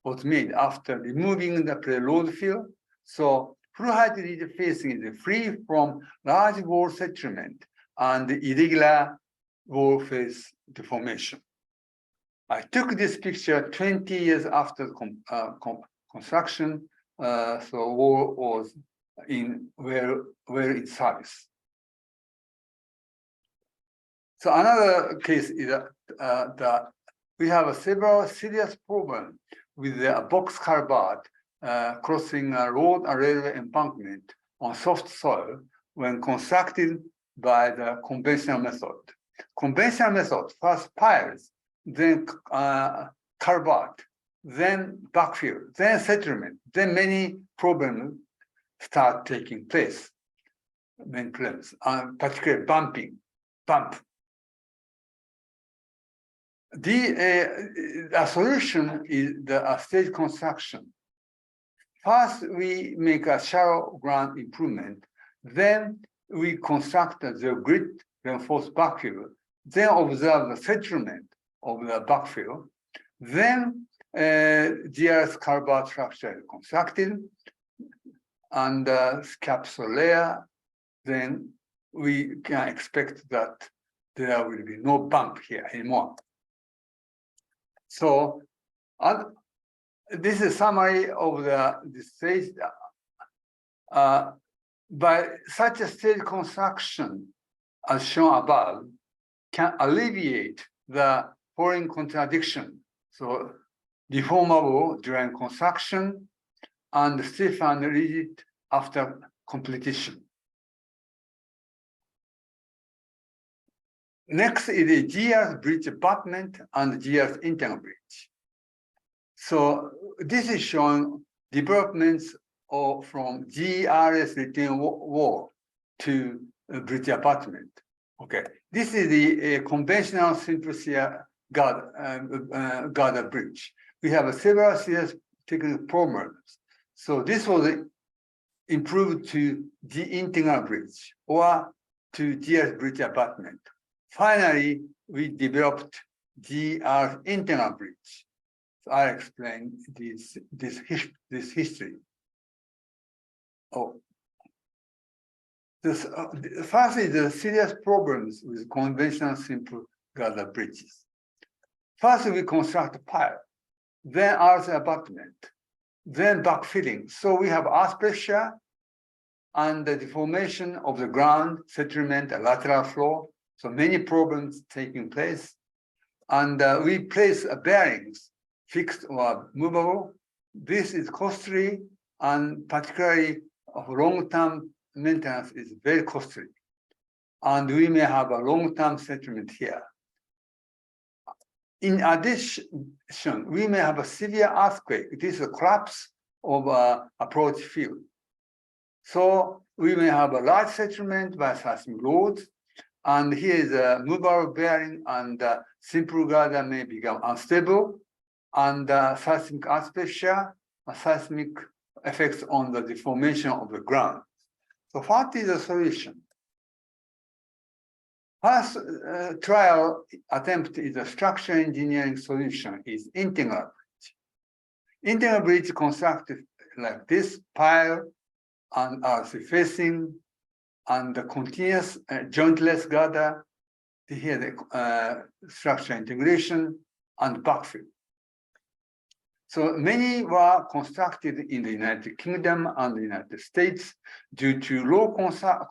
was made after removing the preload field. So flow height rigid facing is free from large wall settlement and irregular wall face deformation. I took this picture 20 years after construction, so wall was in service. So another case is that we have several serious problems with the box culvert crossing a road and railway embankment on soft soil when constructed by the conventional method. Conventional method, first piles, then carve out, then backfill, then settlement, then many problems start taking place. Many problems, particularly bump. The solution is the stage construction. First, we make a shallow ground improvement. Then we construct the grid reinforced backfill. Then observe the settlement of the backfill. Then GRS carve-out structure is constructed and capsule layer. Then we can expect that there will be no bump here anymore. So this is a summary of the stage. By such a stage construction, as shown above, can alleviate the following contradiction. So deformable during construction and stiff and rigid after completion. Next is the GRS bridge abutment and GRS internal bridge. So this is showing developments from GRS retaining wall to bridge abutment. Okay, this is the conventional simple shear girder bridge. We have several serious technical problems. So this was improved to the integral bridge or to GRS bridge abutment. Finally, we developed GRS internal bridge. So I explain this history. First is the serious problems with conventional simple girder bridges. First, we construct a pile, then earth abutment, then backfilling. So we have earth pressure and the deformation of the ground, settlement, and lateral flow. So many problems taking place. And we place bearings, fixed or movable. This is costly, and particularly long-term maintenance is very costly. And we may have a long-term settlement here. In addition, we may have a severe earthquake. This is a collapse of approach field. So we may have a large settlement by seismic loads. And here is a movable bearing, and simple girder may become unstable, and seismic earth pressure, seismic effects on the deformation of the ground. So what is the solution? First trial attempt is a structural engineering solution is integral bridge. Integral bridge constructed like this, pile and earth facing, and the continuous jointless girder. Here the structural integration and backfill. So many were constructed in the United Kingdom and the United States due to low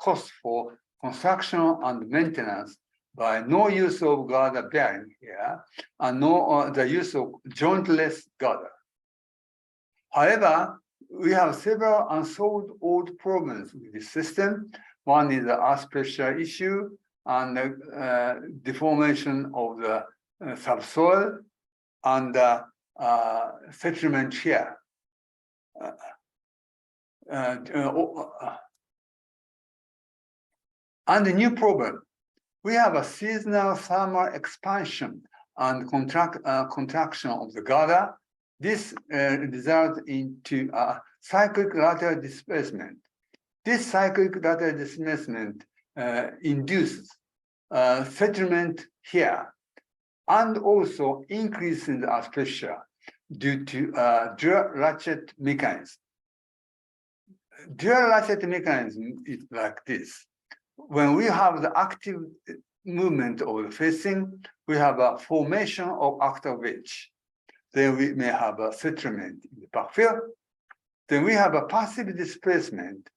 cost for construction and maintenance by no use of girder bearing here and no the use of jointless girder. However, we have several unsolved old problems with this system. One is the earth pressure issue and the deformation of the subsoil and settlement here. And the new problem, we have a seasonal thermal expansion and contraction of the girder. This results into a cyclic lateral displacement. This cyclic lateral displacement induces settlement here and also increase in the earth pressure due to dual ratchet mechanism. Dual ratchet mechanism is like this. When we have the active movement of the facing, we have a formation of active wedge. Then we may have a settlement in the backfill. Then we have a passive displacement.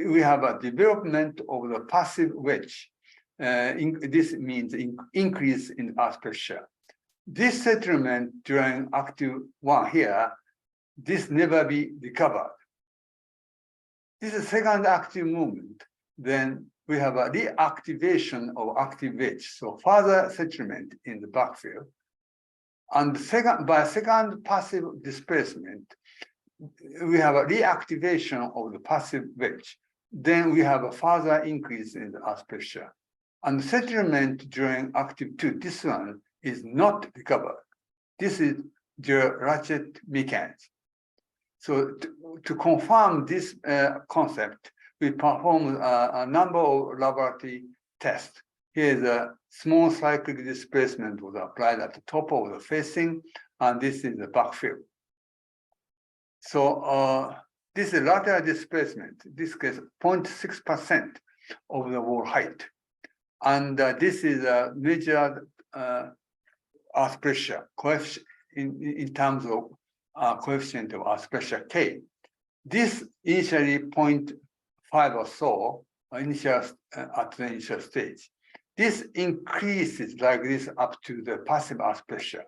We have a development of the passive wedge. This means increase in earth pressure. This settlement during active one here, this never be recovered. This is second active movement. Then we have a reactivation of active wedge, so further settlement in the backfill. And by second passive displacement, we have a reactivation of the passive wedge. Then we have a further increase in the earth pressure. And settlement during active 2, this one is not recovered. This is the ratchet mechanism. So to confirm this concept, we performed a number of laboratory tests. Here is a small cyclic displacement was applied at the top of the facing, and this is the backfill. So this is lateral displacement. This case 0.6% of the wall height. And this is a measured earth pressure coefficient in terms of coefficient of earth pressure K. This initially 0.5 or so initial at the initial stage. This increases like this up to the passive earth pressure.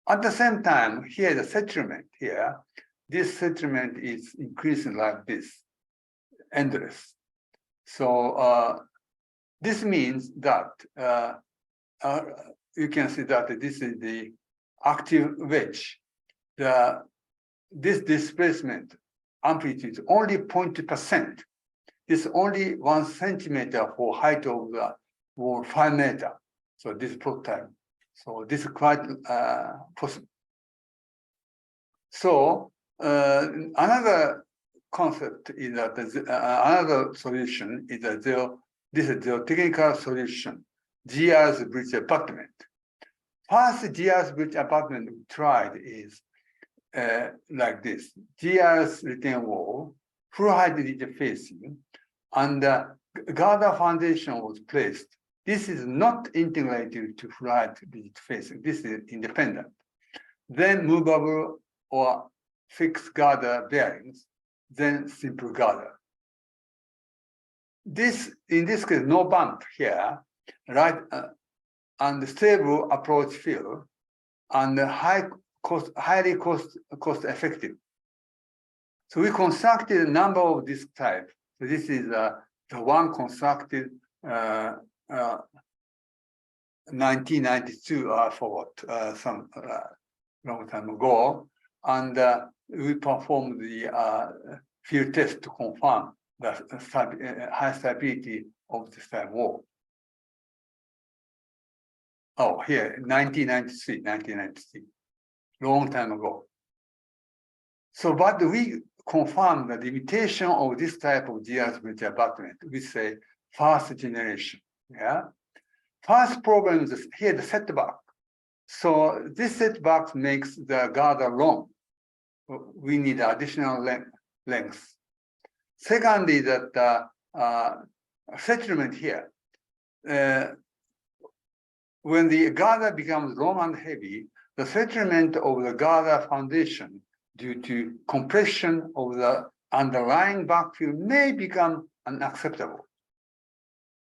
At the same time, here the settlement here, this settlement is increasing like this, endless. So this means that you can see that this is the active wedge. This displacement amplitude is only 0.2%. It's only 1 centimeter for height of the wall 5 meters. So this plot time. So this is quite possible. So another concept is that another solution is that this is the technical solution, GR's bridge abutment. First GR's bridge abutment we tried is like this. GR's retaining wall, full height ridge facing, and girder foundation was placed. This is not integrated to full height ridge facing. This is independent. Then movable or fixed girder bearings, then simple girder. In this case, no bump here, right? And stable approach field, and highly cost effective. So we constructed a number of this type. So this is the one constructed 1992, I forgot, some long time ago, and we performed the field test to confirm the high stability of this type wall. Oh, here, 1993, long time ago. So, but we confirmed the limitation of this type of GR's bridge abutment. We say first generation. Yeah. First problem is here the setback. So this setback makes the girder long. We need additional length. Secondly, that settlement here. When the girder becomes long and heavy, the settlement of the girder foundation due to compression of the underlying backfill may become unacceptable.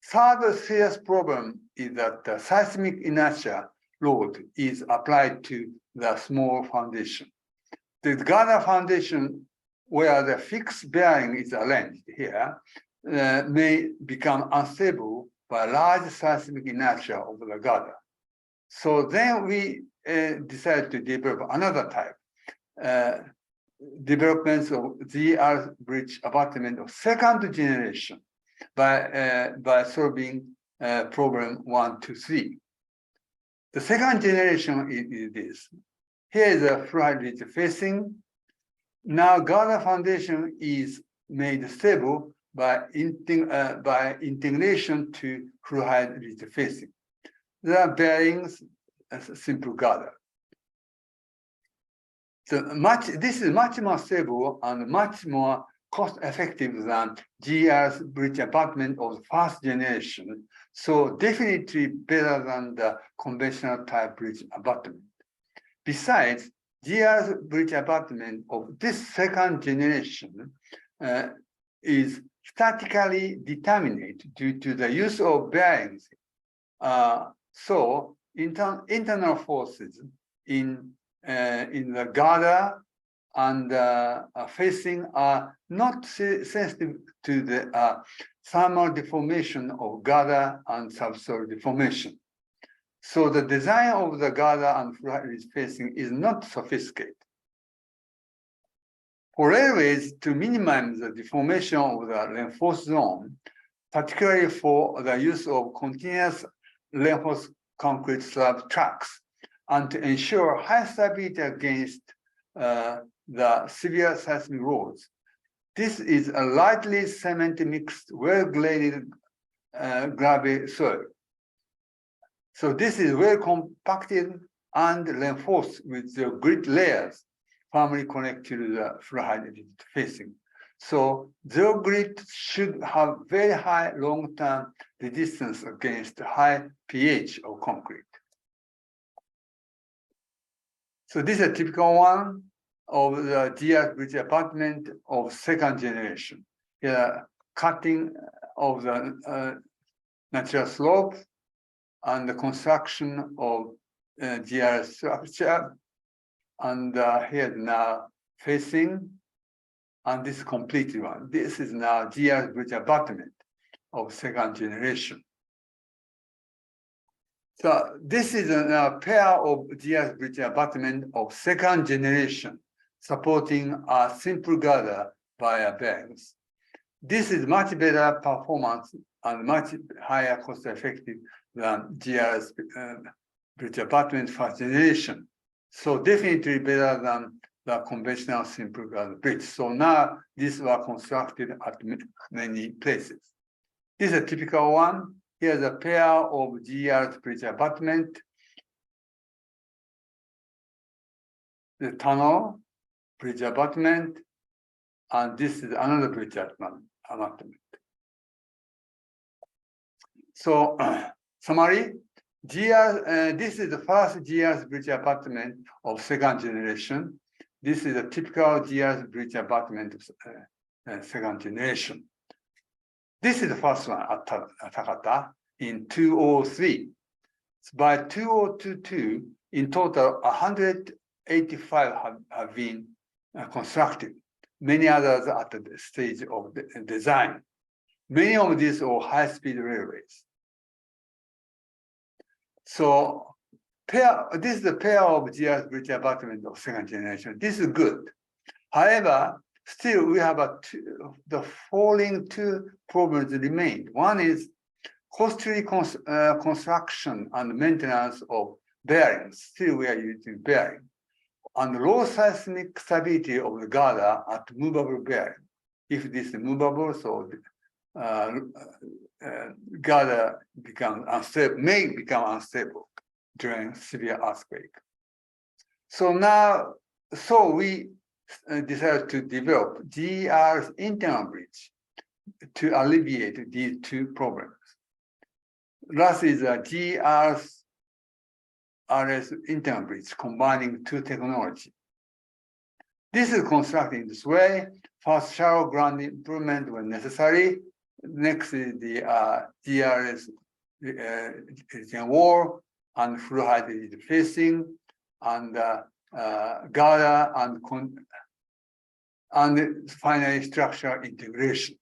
Third serious problem is that the seismic inertia load is applied to the small foundation. The girder foundation, where the fixed bearing is arranged here, may become unstable by large seismic inertia of the girder. So then we decided to develop another type, developments of GR bridge abutment of second generation by solving problem 1, 2, 3. The second generation is this. Here is a full height ridge facing. Now girder foundation is made stable by integration to full height ridge facing. The bearings as a simple girder. So this is much more stable and much more cost-effective than GR's bridge abutment of the first generation. So definitely better than the conventional type bridge abutment. Besides, GR's bridge abutment of this second generation is statically determinate due to the use of bearings. So internal forces in the girder and facing are not sensitive to the thermal deformation of girder and subsoil deformation. So the design of the girder and fluid facing is not sophisticated. For railways, to minimize the deformation of the reinforced zone, particularly for the use of continuous reinforced concrete slab tracks, and to ensure high stability against the severe seismic loads. This is a lightly cement mixed, well-graded gravel soil. So this is well compacted and reinforced with the grit layers firmly connected to the fluid facing. So zero grit should have very high long-term resistance against high pH of concrete. So this is a typical one of the GR bridge apartment of second generation. Here, cutting of the natural slope and the construction of GR structure. And here now facing, and this completed one. This is now GR bridge apartment of second generation. So this is a pair of GR bridge apartment of second generation, supporting a simple girder via bearings. This is much better performance and much higher cost effective than GR bridge apartment first generation. So definitely better than the conventional simple girder bridge. So now these were constructed at many places. This is a typical one. Here's a pair of GR bridge abutment, the tunnel, bridge abutment, and this is another bridge abutment. So, summary, this is the first GR bridge abutment of second generation. This is a typical GR bridge abutment of second generation. This is the first one at Takata in 2003. So by 2022, in total, 185 have been constructed. Many others at the stage of the design. Many of these are high-speed railways. So this is the pair of GR bridge abutment of second generation. This is good. However, still we have the following two problems remain. One is costly construction and maintenance of bearings. Still we are using bearing. And low seismic stability of the girder at movable bearing. If this is movable, so girder may become unstable during severe earthquake. So now, we decided to develop GR's internal bridge to alleviate these two problems. Last is a GR's RS internal bridge combining two technology. This is constructed in this way. First, shallow ground improvement when necessary. Next is the GRS wall and fluid facing and girder and finally structural integration.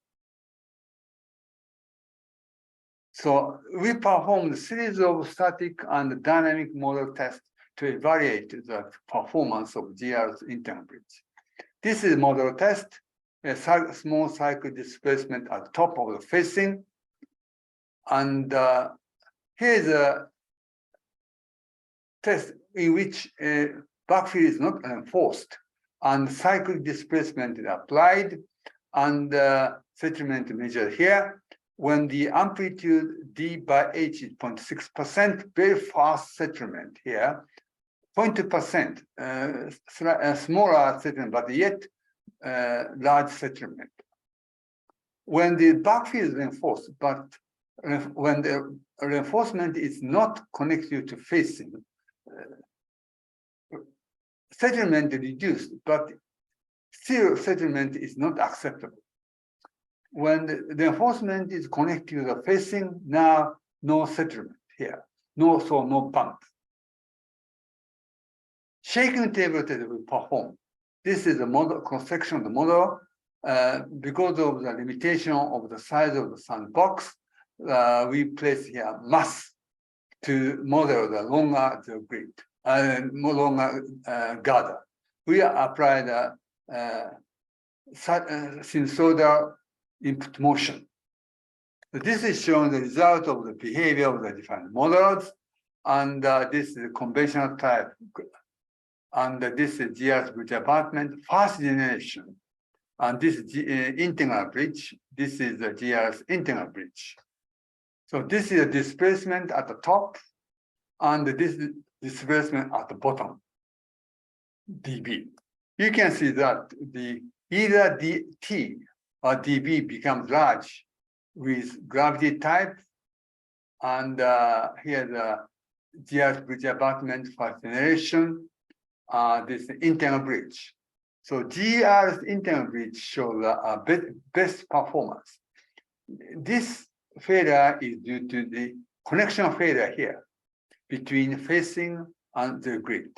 So we performed a series of static and dynamic model tests to evaluate the performance of GR's internal bridge. This is model test, a small cycle displacement at the top of the facing. And here's a test in which backfill is not enforced and cyclic displacement is applied and settlement measured here. When the amplitude D by H is 0.6%, very fast settlement here, 0.2%, smaller settlement, but yet large settlement. When the backfill is reinforced, but when the reinforcement is not connected to facing, settlement reduced, but still settlement is not acceptable. When the reinforcement is connected to the facing, now no settlement here, no bump. Shaking table test will perform. This is the model, cross-section of the model. Because of the limitation of the size of the sandbox, we place here mass to model the longer the grid, longer gather. We apply the sinusoidal input motion. So this is showing the result of the behavior of the defined models, and this is the conventional type, and this is GR's bridge apartment, first generation, and this is integral bridge. This is the GR's integral bridge. So this is a displacement at the top, and this is displacement at the bottom, dB. You can see that either dt or dB becomes large with gravity type, and here the GR's bridge apartment first generation, this integral bridge. So GR's integral bridge shows the best performance. This failure is due to the connection failure here between facing and the grid.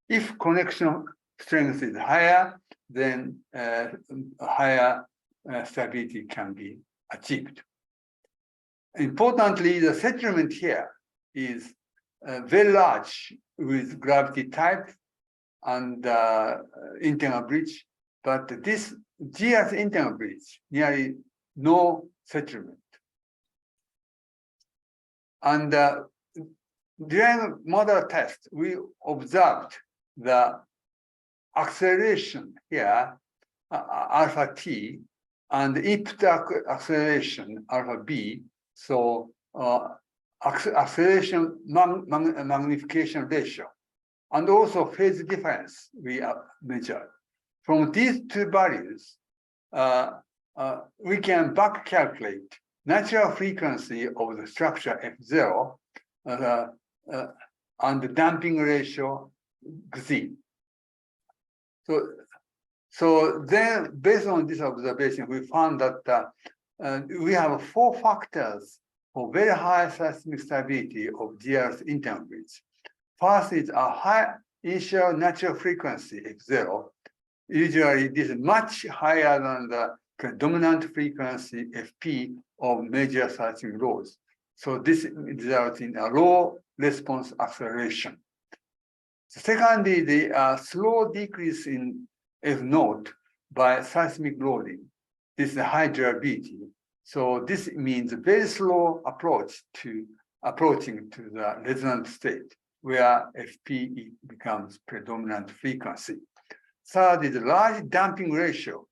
If connection strength is higher, then higher stability can be achieved. Importantly, the settlement here is very large with gravity type and integral bridge, but this GR's integral bridge, nearly no settlement. And during model test, we observed the acceleration here, alpha t, and input acceleration, alpha b. So acceleration magnification ratio, and also phase difference we measured. From these two values, we can back calculate natural frequency of the structure F0 and the damping ratio Z. So then, based on this observation, we found that we have 4 factors for very high seismic stability of GR's integral bridge. First is a high initial natural frequency F0. Usually, this is much higher than the predominant frequency FP of major seismic loads. So this results in a low response acceleration. Secondly, the slow decrease in F naught by seismic loading. This is high durability. So this means a very slow approaching to the resonant state, where FP becomes predominant frequency. Third is large damping ratio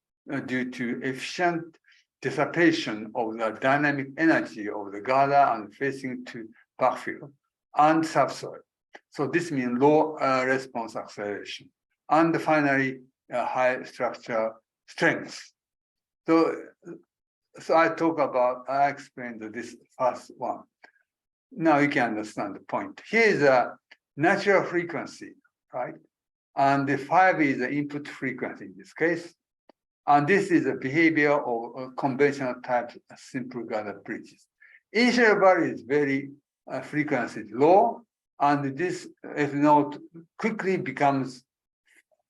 due to efficient dissipation of the dynamic energy of the gather and facing to backfill and subsoil. So this means low response acceleration. And finally, high structure strength. So I explained this first one. Now you can understand the point. Here is a natural frequency, right? And the 5 is the input frequency in this case. And this is the behavior of conventional type simple gather bridges. Initial value is very frequency low, and this F naught quickly becomes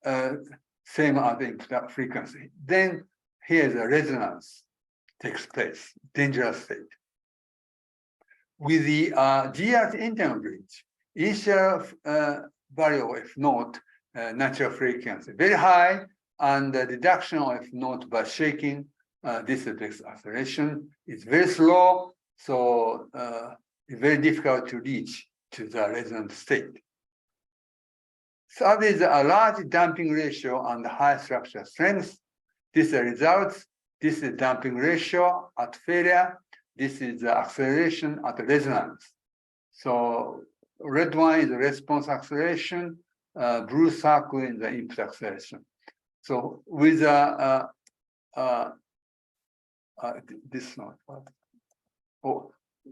same as the input frequency. Then here's a resonance takes place, dangerous state. With the GR's integral bridge, initial value of F naught, natural frequency, very high, and the reduction of F naught by shaking this acceleration is very slow, so it's very difficult to reach to the resonant state. So there is a large damping ratio and high structure strength. This is the results. This is damping ratio at failure. This is the acceleration at the resonance. So red one is the response acceleration, blue circle is the input acceleration. So with this one,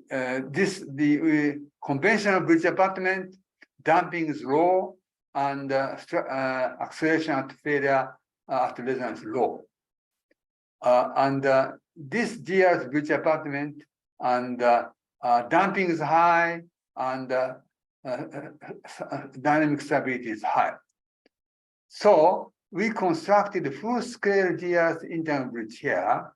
the conventional bridge apartment, damping is low, and acceleration at failure at resonance low. And this GR's bridge apartment, and damping is high, and dynamic stability is high. So we constructed a full-scale GIS internal bridge here.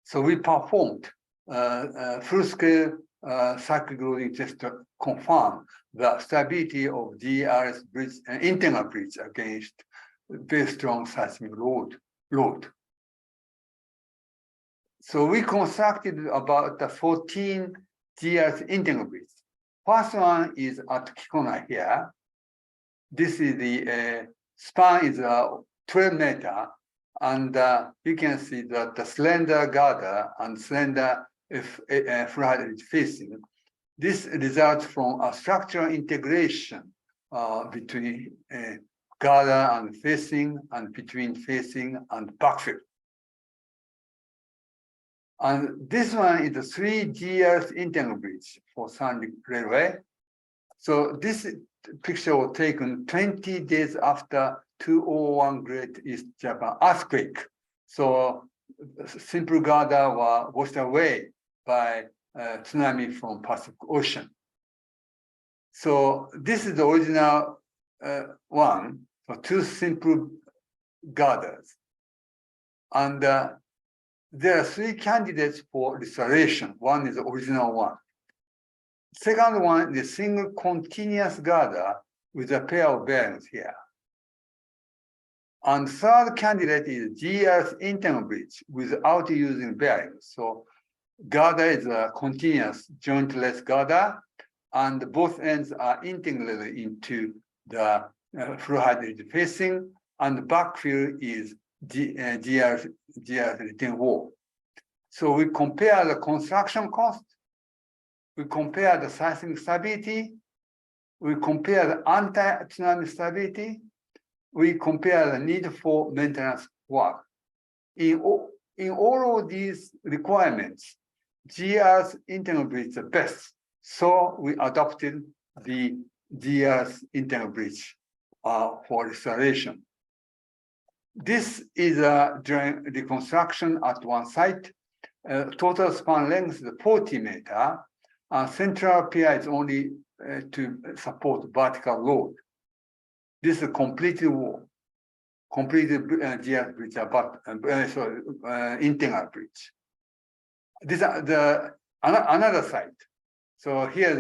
So we performed full-scale cyclic loading test to confirm the stability of GIS bridge and internal bridge against very strong seismic load. So we constructed about 14 GIS internal bridges. First one is at Kikona here. This is the span is 12 meters, and you can see that the slender girder and slender fluid facing. This results from a structural integration between girder and facing, and between facing and backfill. And this one is a 3 GIS internal bridge for Sandy Railway. So this picture was taken 20 days after 2001 Great East Japan earthquake. So simple girder were washed away by tsunami from Pacific Ocean. So this is the original one for 2 simple girders. And there are 3 candidates for restoration. One is the original one. Second one is a single continuous girder with a pair of bearings here. And third candidate is GIS internal bridge without using bearings. So girder is a continuous jointless girder, and both ends are integrated into the fluid facing, and the backfill is GIS retaining wall. So we compare the construction cost, we compare the seismic stability, we compare the anti-tsunami stability, we compare the need for maintenance work. In all of these requirements, GIS internal bridge is the best. So we adopted the GIS internal bridge for restoration. This is during reconstruction at one site. Total span length is 40 meters. Central pier is only to support vertical load. This is a completed wall, completed GIS bridge, internal bridge. This is another site. So here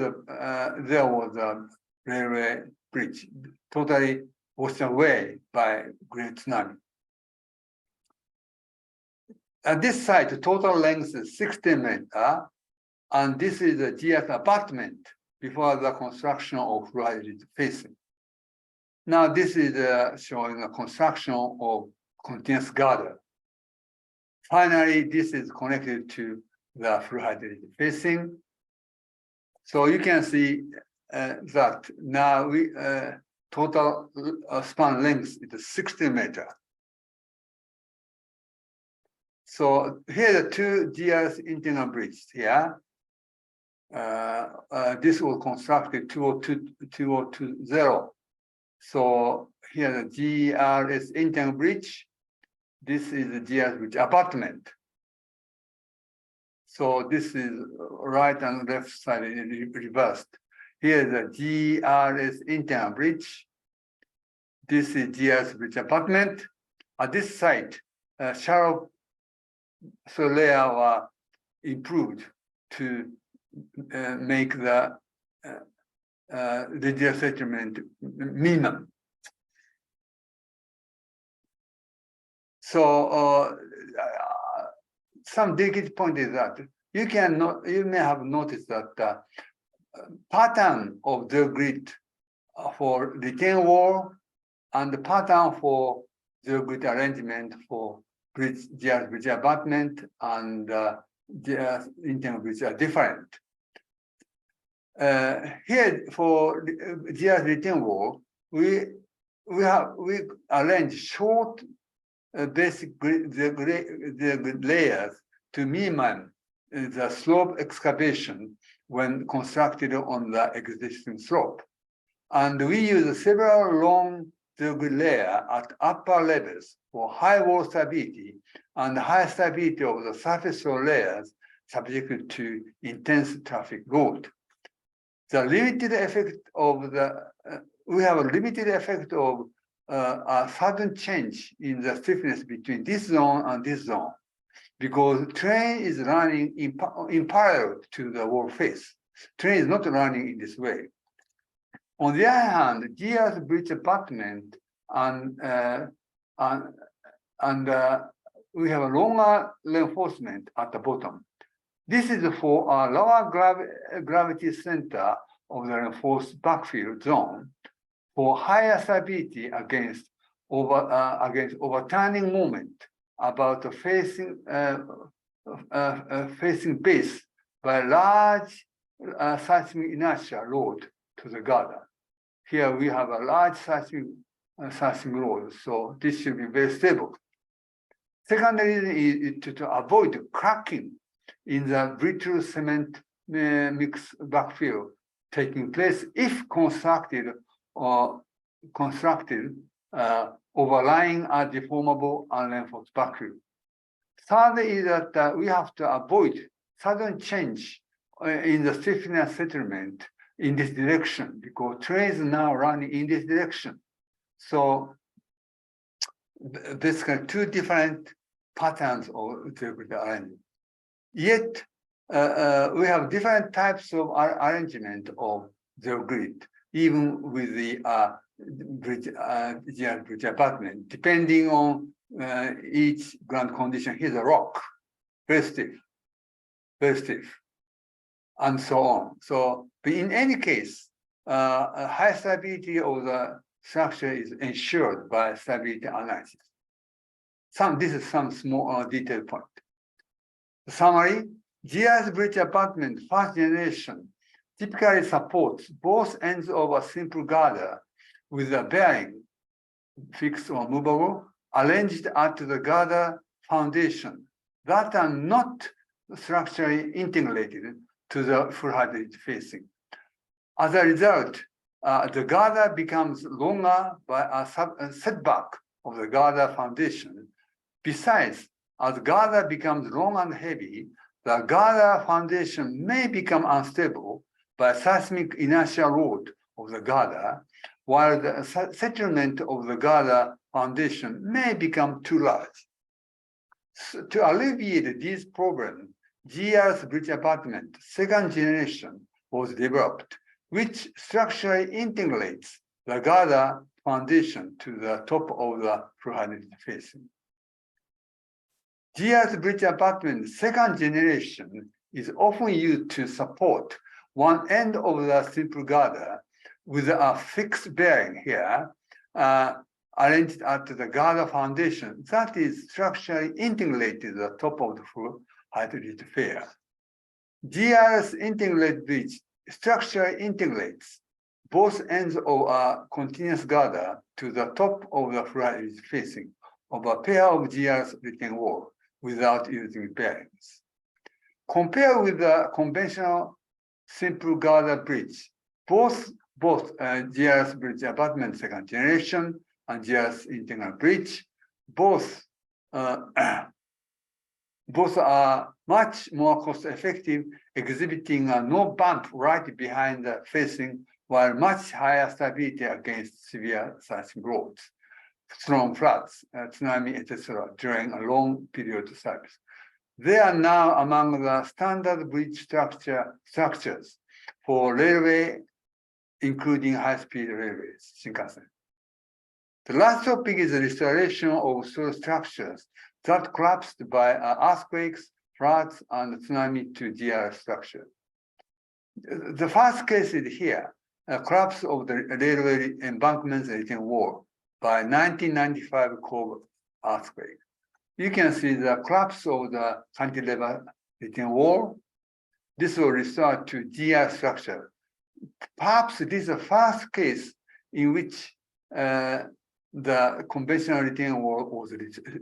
there was a railway bridge, totally washed away by great tsunami. At this site, the total length is 60 meters, and this is a GIS abutment before the construction of fluid facing. Now this is showing a construction of continuous girder. Finally, this is connected to the fluid facing. So you can see that now we total span length is 60 meters. So here are the 2 GIS internal bridges here. This was constructed 2020. So here the GIS internal bridge. This is the GIS bridge abutment. So this is right and left side reversed. Here is the GIS internal bridge. This is GIS bridge abutment. At this site, shallow soil layer were improved to make the radial settlement minimum. So some delicate point is that you may have noticed that the pattern of the grid for retaining wall and the pattern for the grid arrangement for GIS bridge abutment and GIS internal bridge are different. Here for GIS retaining wall, we arrange short basic the layers to minimize the slope excavation when constructed on the existing slope. And we use several long layers at upper levels for high wall stability and high stability of the surface soil layers subjected to intense traffic load. The limited effect of we have a limited effect of a sudden change in the stiffness between this zone and this zone, because train is running in parallel to the wall face. Train is not running in this way. On the other hand, gears bridge abutment and we have a longer reinforcement at the bottom. This is for a lower gravity center of the reinforced backfill zone for higher stability against overturning moment about facing base by large seismic inertia load to the girder. Here we have a large seismic load, so this should be very stable. Second reason is to avoid cracking in the brittle cement mix backfill taking place if constructed overlying a deformable unreinforced backfill. Third is that we have to avoid sudden change in the stiffness settlement in this direction, because train is now running in this direction. So basically two different patterns of geogrid arrangement. Yet we have different types of arrangement of geogrid, even with the bridge abutment, depending on each ground condition. Here's a rock, very stiff, and so on. So, but in any case, a high stability of the structure is ensured by stability analysis. This is some small detailed point. The summary: GIS bridge abutment first generation typically supports both ends of a simple girder with a bearing, fixed or movable, arranged at the girder foundation that are not structurally integrated to the full height facing. As a result, the girder becomes longer by a setback of the girder foundation. Besides, as girder becomes long and heavy, the girder foundation may become unstable by seismic inertial load of the girder, while the settlement of the girder foundation may become too large. So to alleviate these problems, GIS bridge abutment second generation was developed, which structurally integrates the girder foundation to the top of the full height facing. GIS bridge abutment second generation is often used to support one end of the simple girder with a fixed bearing here, arranged at the girder foundation that is structurally integrated to the top of the full height fair. GIS integrated bridge structurally integrates both ends of a continuous girder to the top of the full height facing of a pair of GIS retaining wall without using bearings. Compared with the conventional simple girder bridge, both GIS bridge abutment second generation and GIS integral bridge, both are much more cost-effective, exhibiting a no bump right behind the facing, while much higher stability against severe seismic loads, strong floods, tsunami, etc., during a long period of service. They are now among the standard bridge structures for railway, including high-speed railways, Shinkansen. The last topic is the restoration of soil structures that collapsed by earthquakes, floods, and tsunami to GIS structure. The first case is here, a collapse of the railway embankments and retaining wall by 1995 Kobe earthquake. You can see the collapse of the cantilever retaining wall. This will restore to GIS structure. Perhaps this is the first case in which the conventional retaining wall was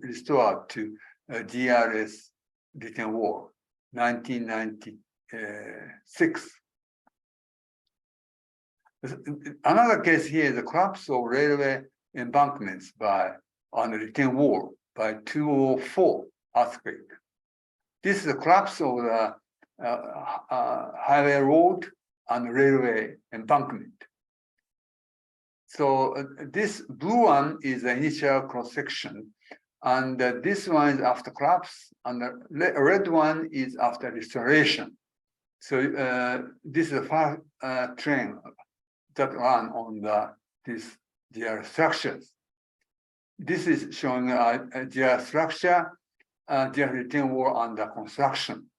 restored to GRS retaining wall, 1996. Another case here is the collapse of railway embankments on the retaining wall by 2004 earthquake. This is the collapse of the highway road and railway embankment. So this blue one is the initial cross-section, and this one is after collapse, and the red one is after restoration. So this is the first train that run on these GR structures. This is showing a GR structure, GR retaining wall under construction.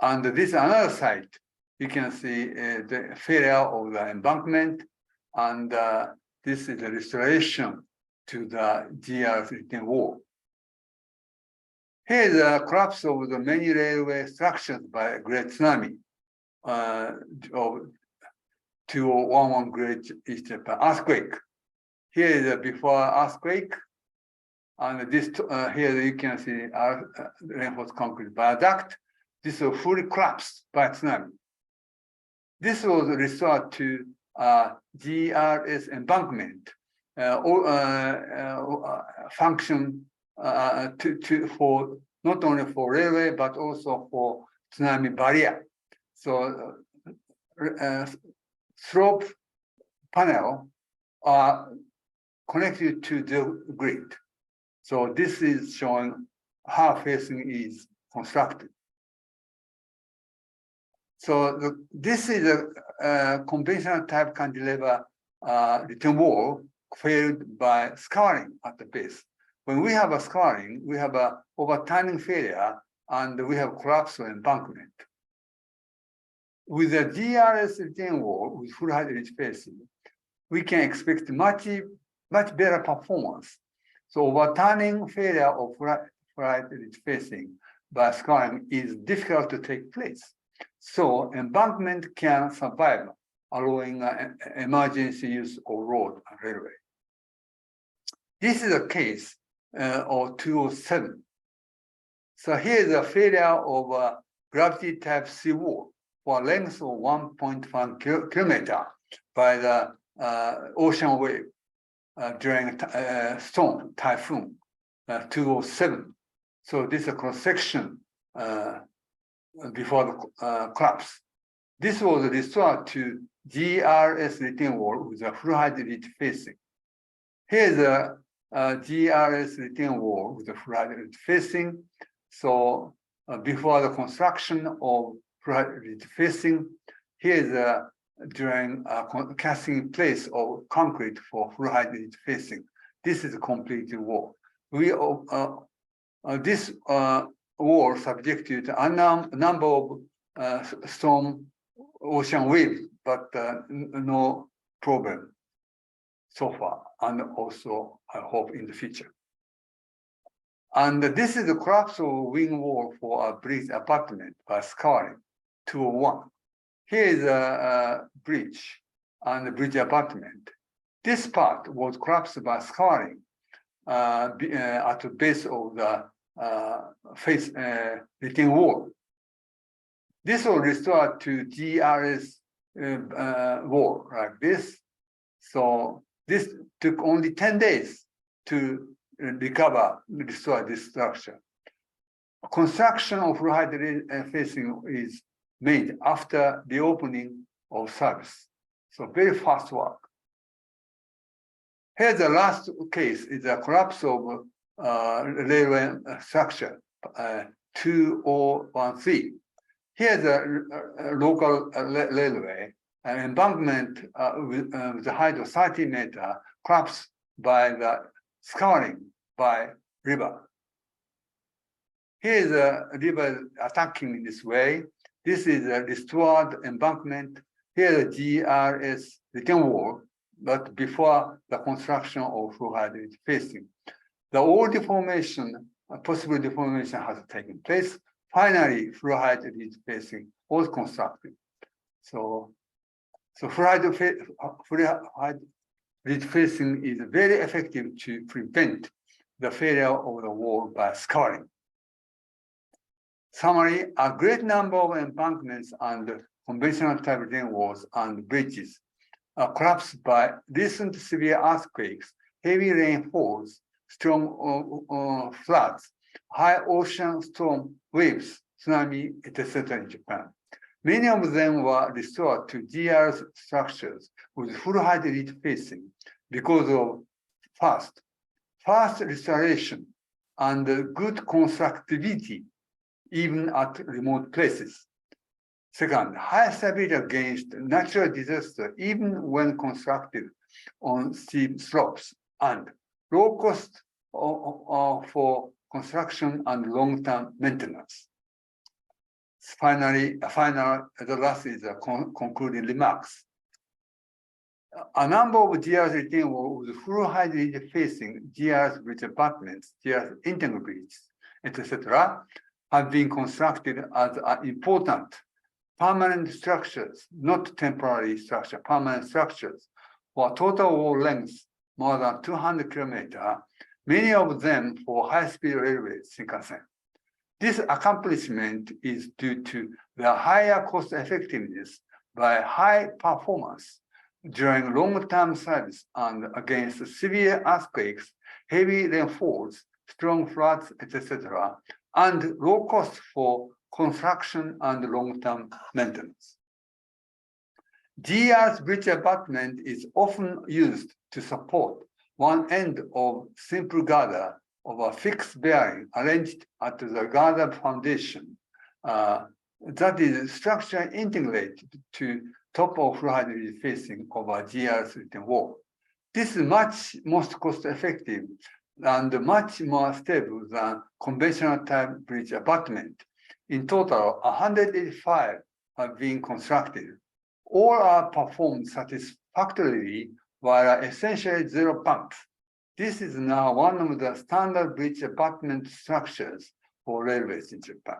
And this is another site. You can see the failure of the embankment, and this is the restoration to the GR retaining wall. Here is a collapse of the many railway structures by Great Tsunami of 2011 Great East Japan earthquake. Here is a before earthquake, and this here you can see reinforced concrete viaduct. This was fully collapsed by tsunami. This was restored to GRS embankment function for not only for railway but also for tsunami barrier. So slope panel are connected to the grid. So this is showing how facing is constructed. So this is a conventional type cantilever return wall failed by scarring at the base. When we have a scarring, we have a overturning failure and we have collapse of embankment. With a GRS return wall with full height ridge facing, we can expect much better performance. So overturning failure of full height ridge facing by scarring is difficult to take place. So embankment can survive, allowing emergency use of road and railway. This is a case of 207. So here is a failure of a gravity type seawall for a length of 1.1 kilometer by the ocean wave during storm, typhoon 207. So this is a cross-section before the collapse. This was restored to GRS retaining wall with a full height ridge facing. Here's a GRS retaining wall with a full height ridge facing. So before the construction of full height ridge facing, here's during casting in place of concrete for full height ridge facing. This is a completed wall. We this wall subjected to a number of storm ocean waves, but no problem so far, and also I hope in the future. And this is the collapse of wing wall for a bridge apartment by scarring 201. Here is a bridge and the bridge apartment. This part was collapsed by scarring at the base of the face retaining wall. This was restored to GRS wall like this. So this took only 10 days to restore this structure. Construction of full height facing is made after the opening of service. So very fast work. Here the last case is a collapse of railway structure 2013. Here the local railway embankment with the height of 30 meters collapsed by the scarring by river. Here is a river attacking in this way. This is a restored embankment. Here the GRS retaining wall, but before the construction of full height ridge facing. The old deformation, possible deformation has taken place. Finally, full height ridge facing was constructed. So full height ridge facing is very effective to prevent the failure of the wall by scarring. Summary, a great number of embankments and conventional type retaining walls and bridges are collapsed by recent severe earthquakes, heavy rainfalls, strong floods, high ocean storm waves, tsunami, etc. in Japan. Many of them were restored to GR structures with full height edge facing because of fast restoration and good constructivity even at remote places. Second, high stability against natural disaster even when constructed on steep slopes, and low cost for construction and long-term maintenance. Finally, the last is concluding remarks. A number of GRs retaining walls with full height facing GRs bridge abutments, GRs integral bridges, etc., have been constructed as important permanent structures, not temporary structure, permanent structures, for total wall length more than 200 kilometers, many of them for high-speed railways, Shinkansen. This accomplishment is due to the higher cost effectiveness by high performance during long-term service and against severe earthquakes, heavy rainfalls, strong floods, etc., and low cost for construction and long-term maintenance. GR's bridge abutment is often used to support one end of simple girder of a fixed bearing arranged at the girder foundation that is structurally integrated to top of full height facing of a GR's written wall. This is much most cost-effective and much more stable than conventional type bridge abutment. In total, 185 have been constructed. All are performed satisfactorily via essentially zero pumps. This is now one of the standard bridge abutment structures for railways in Japan.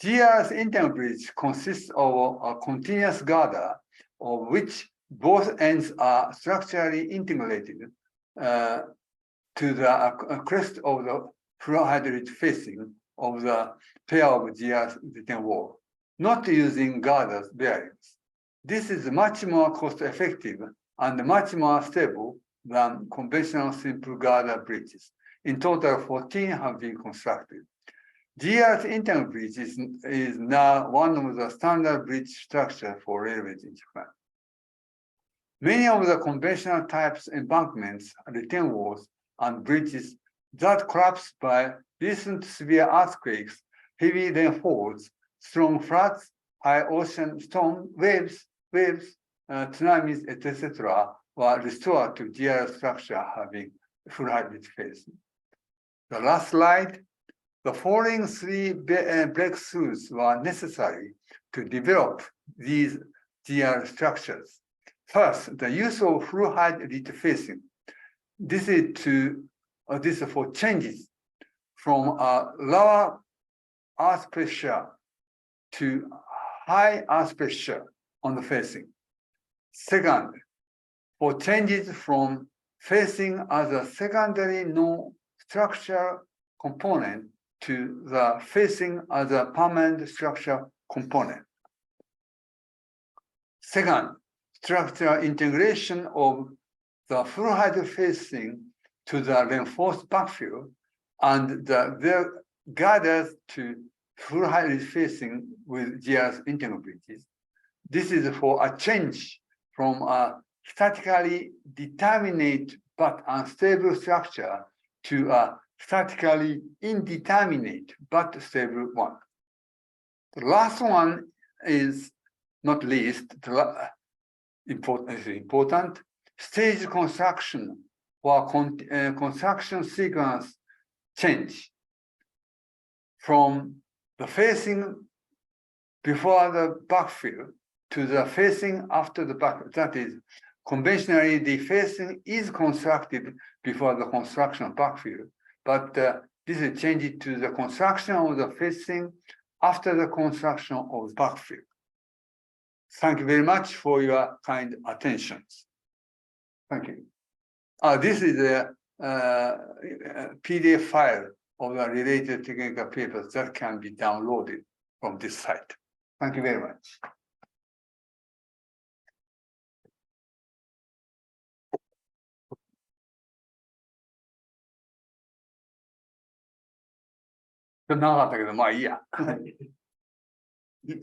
GR's internal bridge consists of a continuous girder of which both ends are structurally integrated to the crest of the full height facing of the pair of GR's written wall, not using girders bearings. This is much more cost-effective and much more stable than conventional simple girder bridges. In total, 14 have been constructed. GR's internal bridge is now one of the standard bridge structures for railways in Japan. Many of the conventional types embankments, retaining walls, and bridges that collapsed by recent severe earthquakes, heavy rainfalls, strong floods, high ocean storm waves, tsunamis, etc., were restored to GR structure having full height face. The last slide. The following three breakthroughs were necessary to develop these GR structures. First, the use of full height facing. This is for changes from a lower earth pressure to high earth pressure on the facing. Second, for changes from facing as a secondary non-structural component to the facing as a permanent structural component. Second, structural integration of the full height facing to the reinforced backfill and the girders to full height facing with GR's integral bridges. This is for a change from a statically determinate but unstable structure to a statically indeterminate but stable one. The last one is not least important. Stage construction or construction sequence change from the facing before the backfill to the facing after the backfill. That is, conventionally, the facing is constructed before the construction of backfill, but this is changed to the construction of the facing after the construction of the backfill. Thank you very much for your kind attention. Thank you. This is a PDF file of the related technical papers that can be downloaded from this site. Thank you very much. Yeah.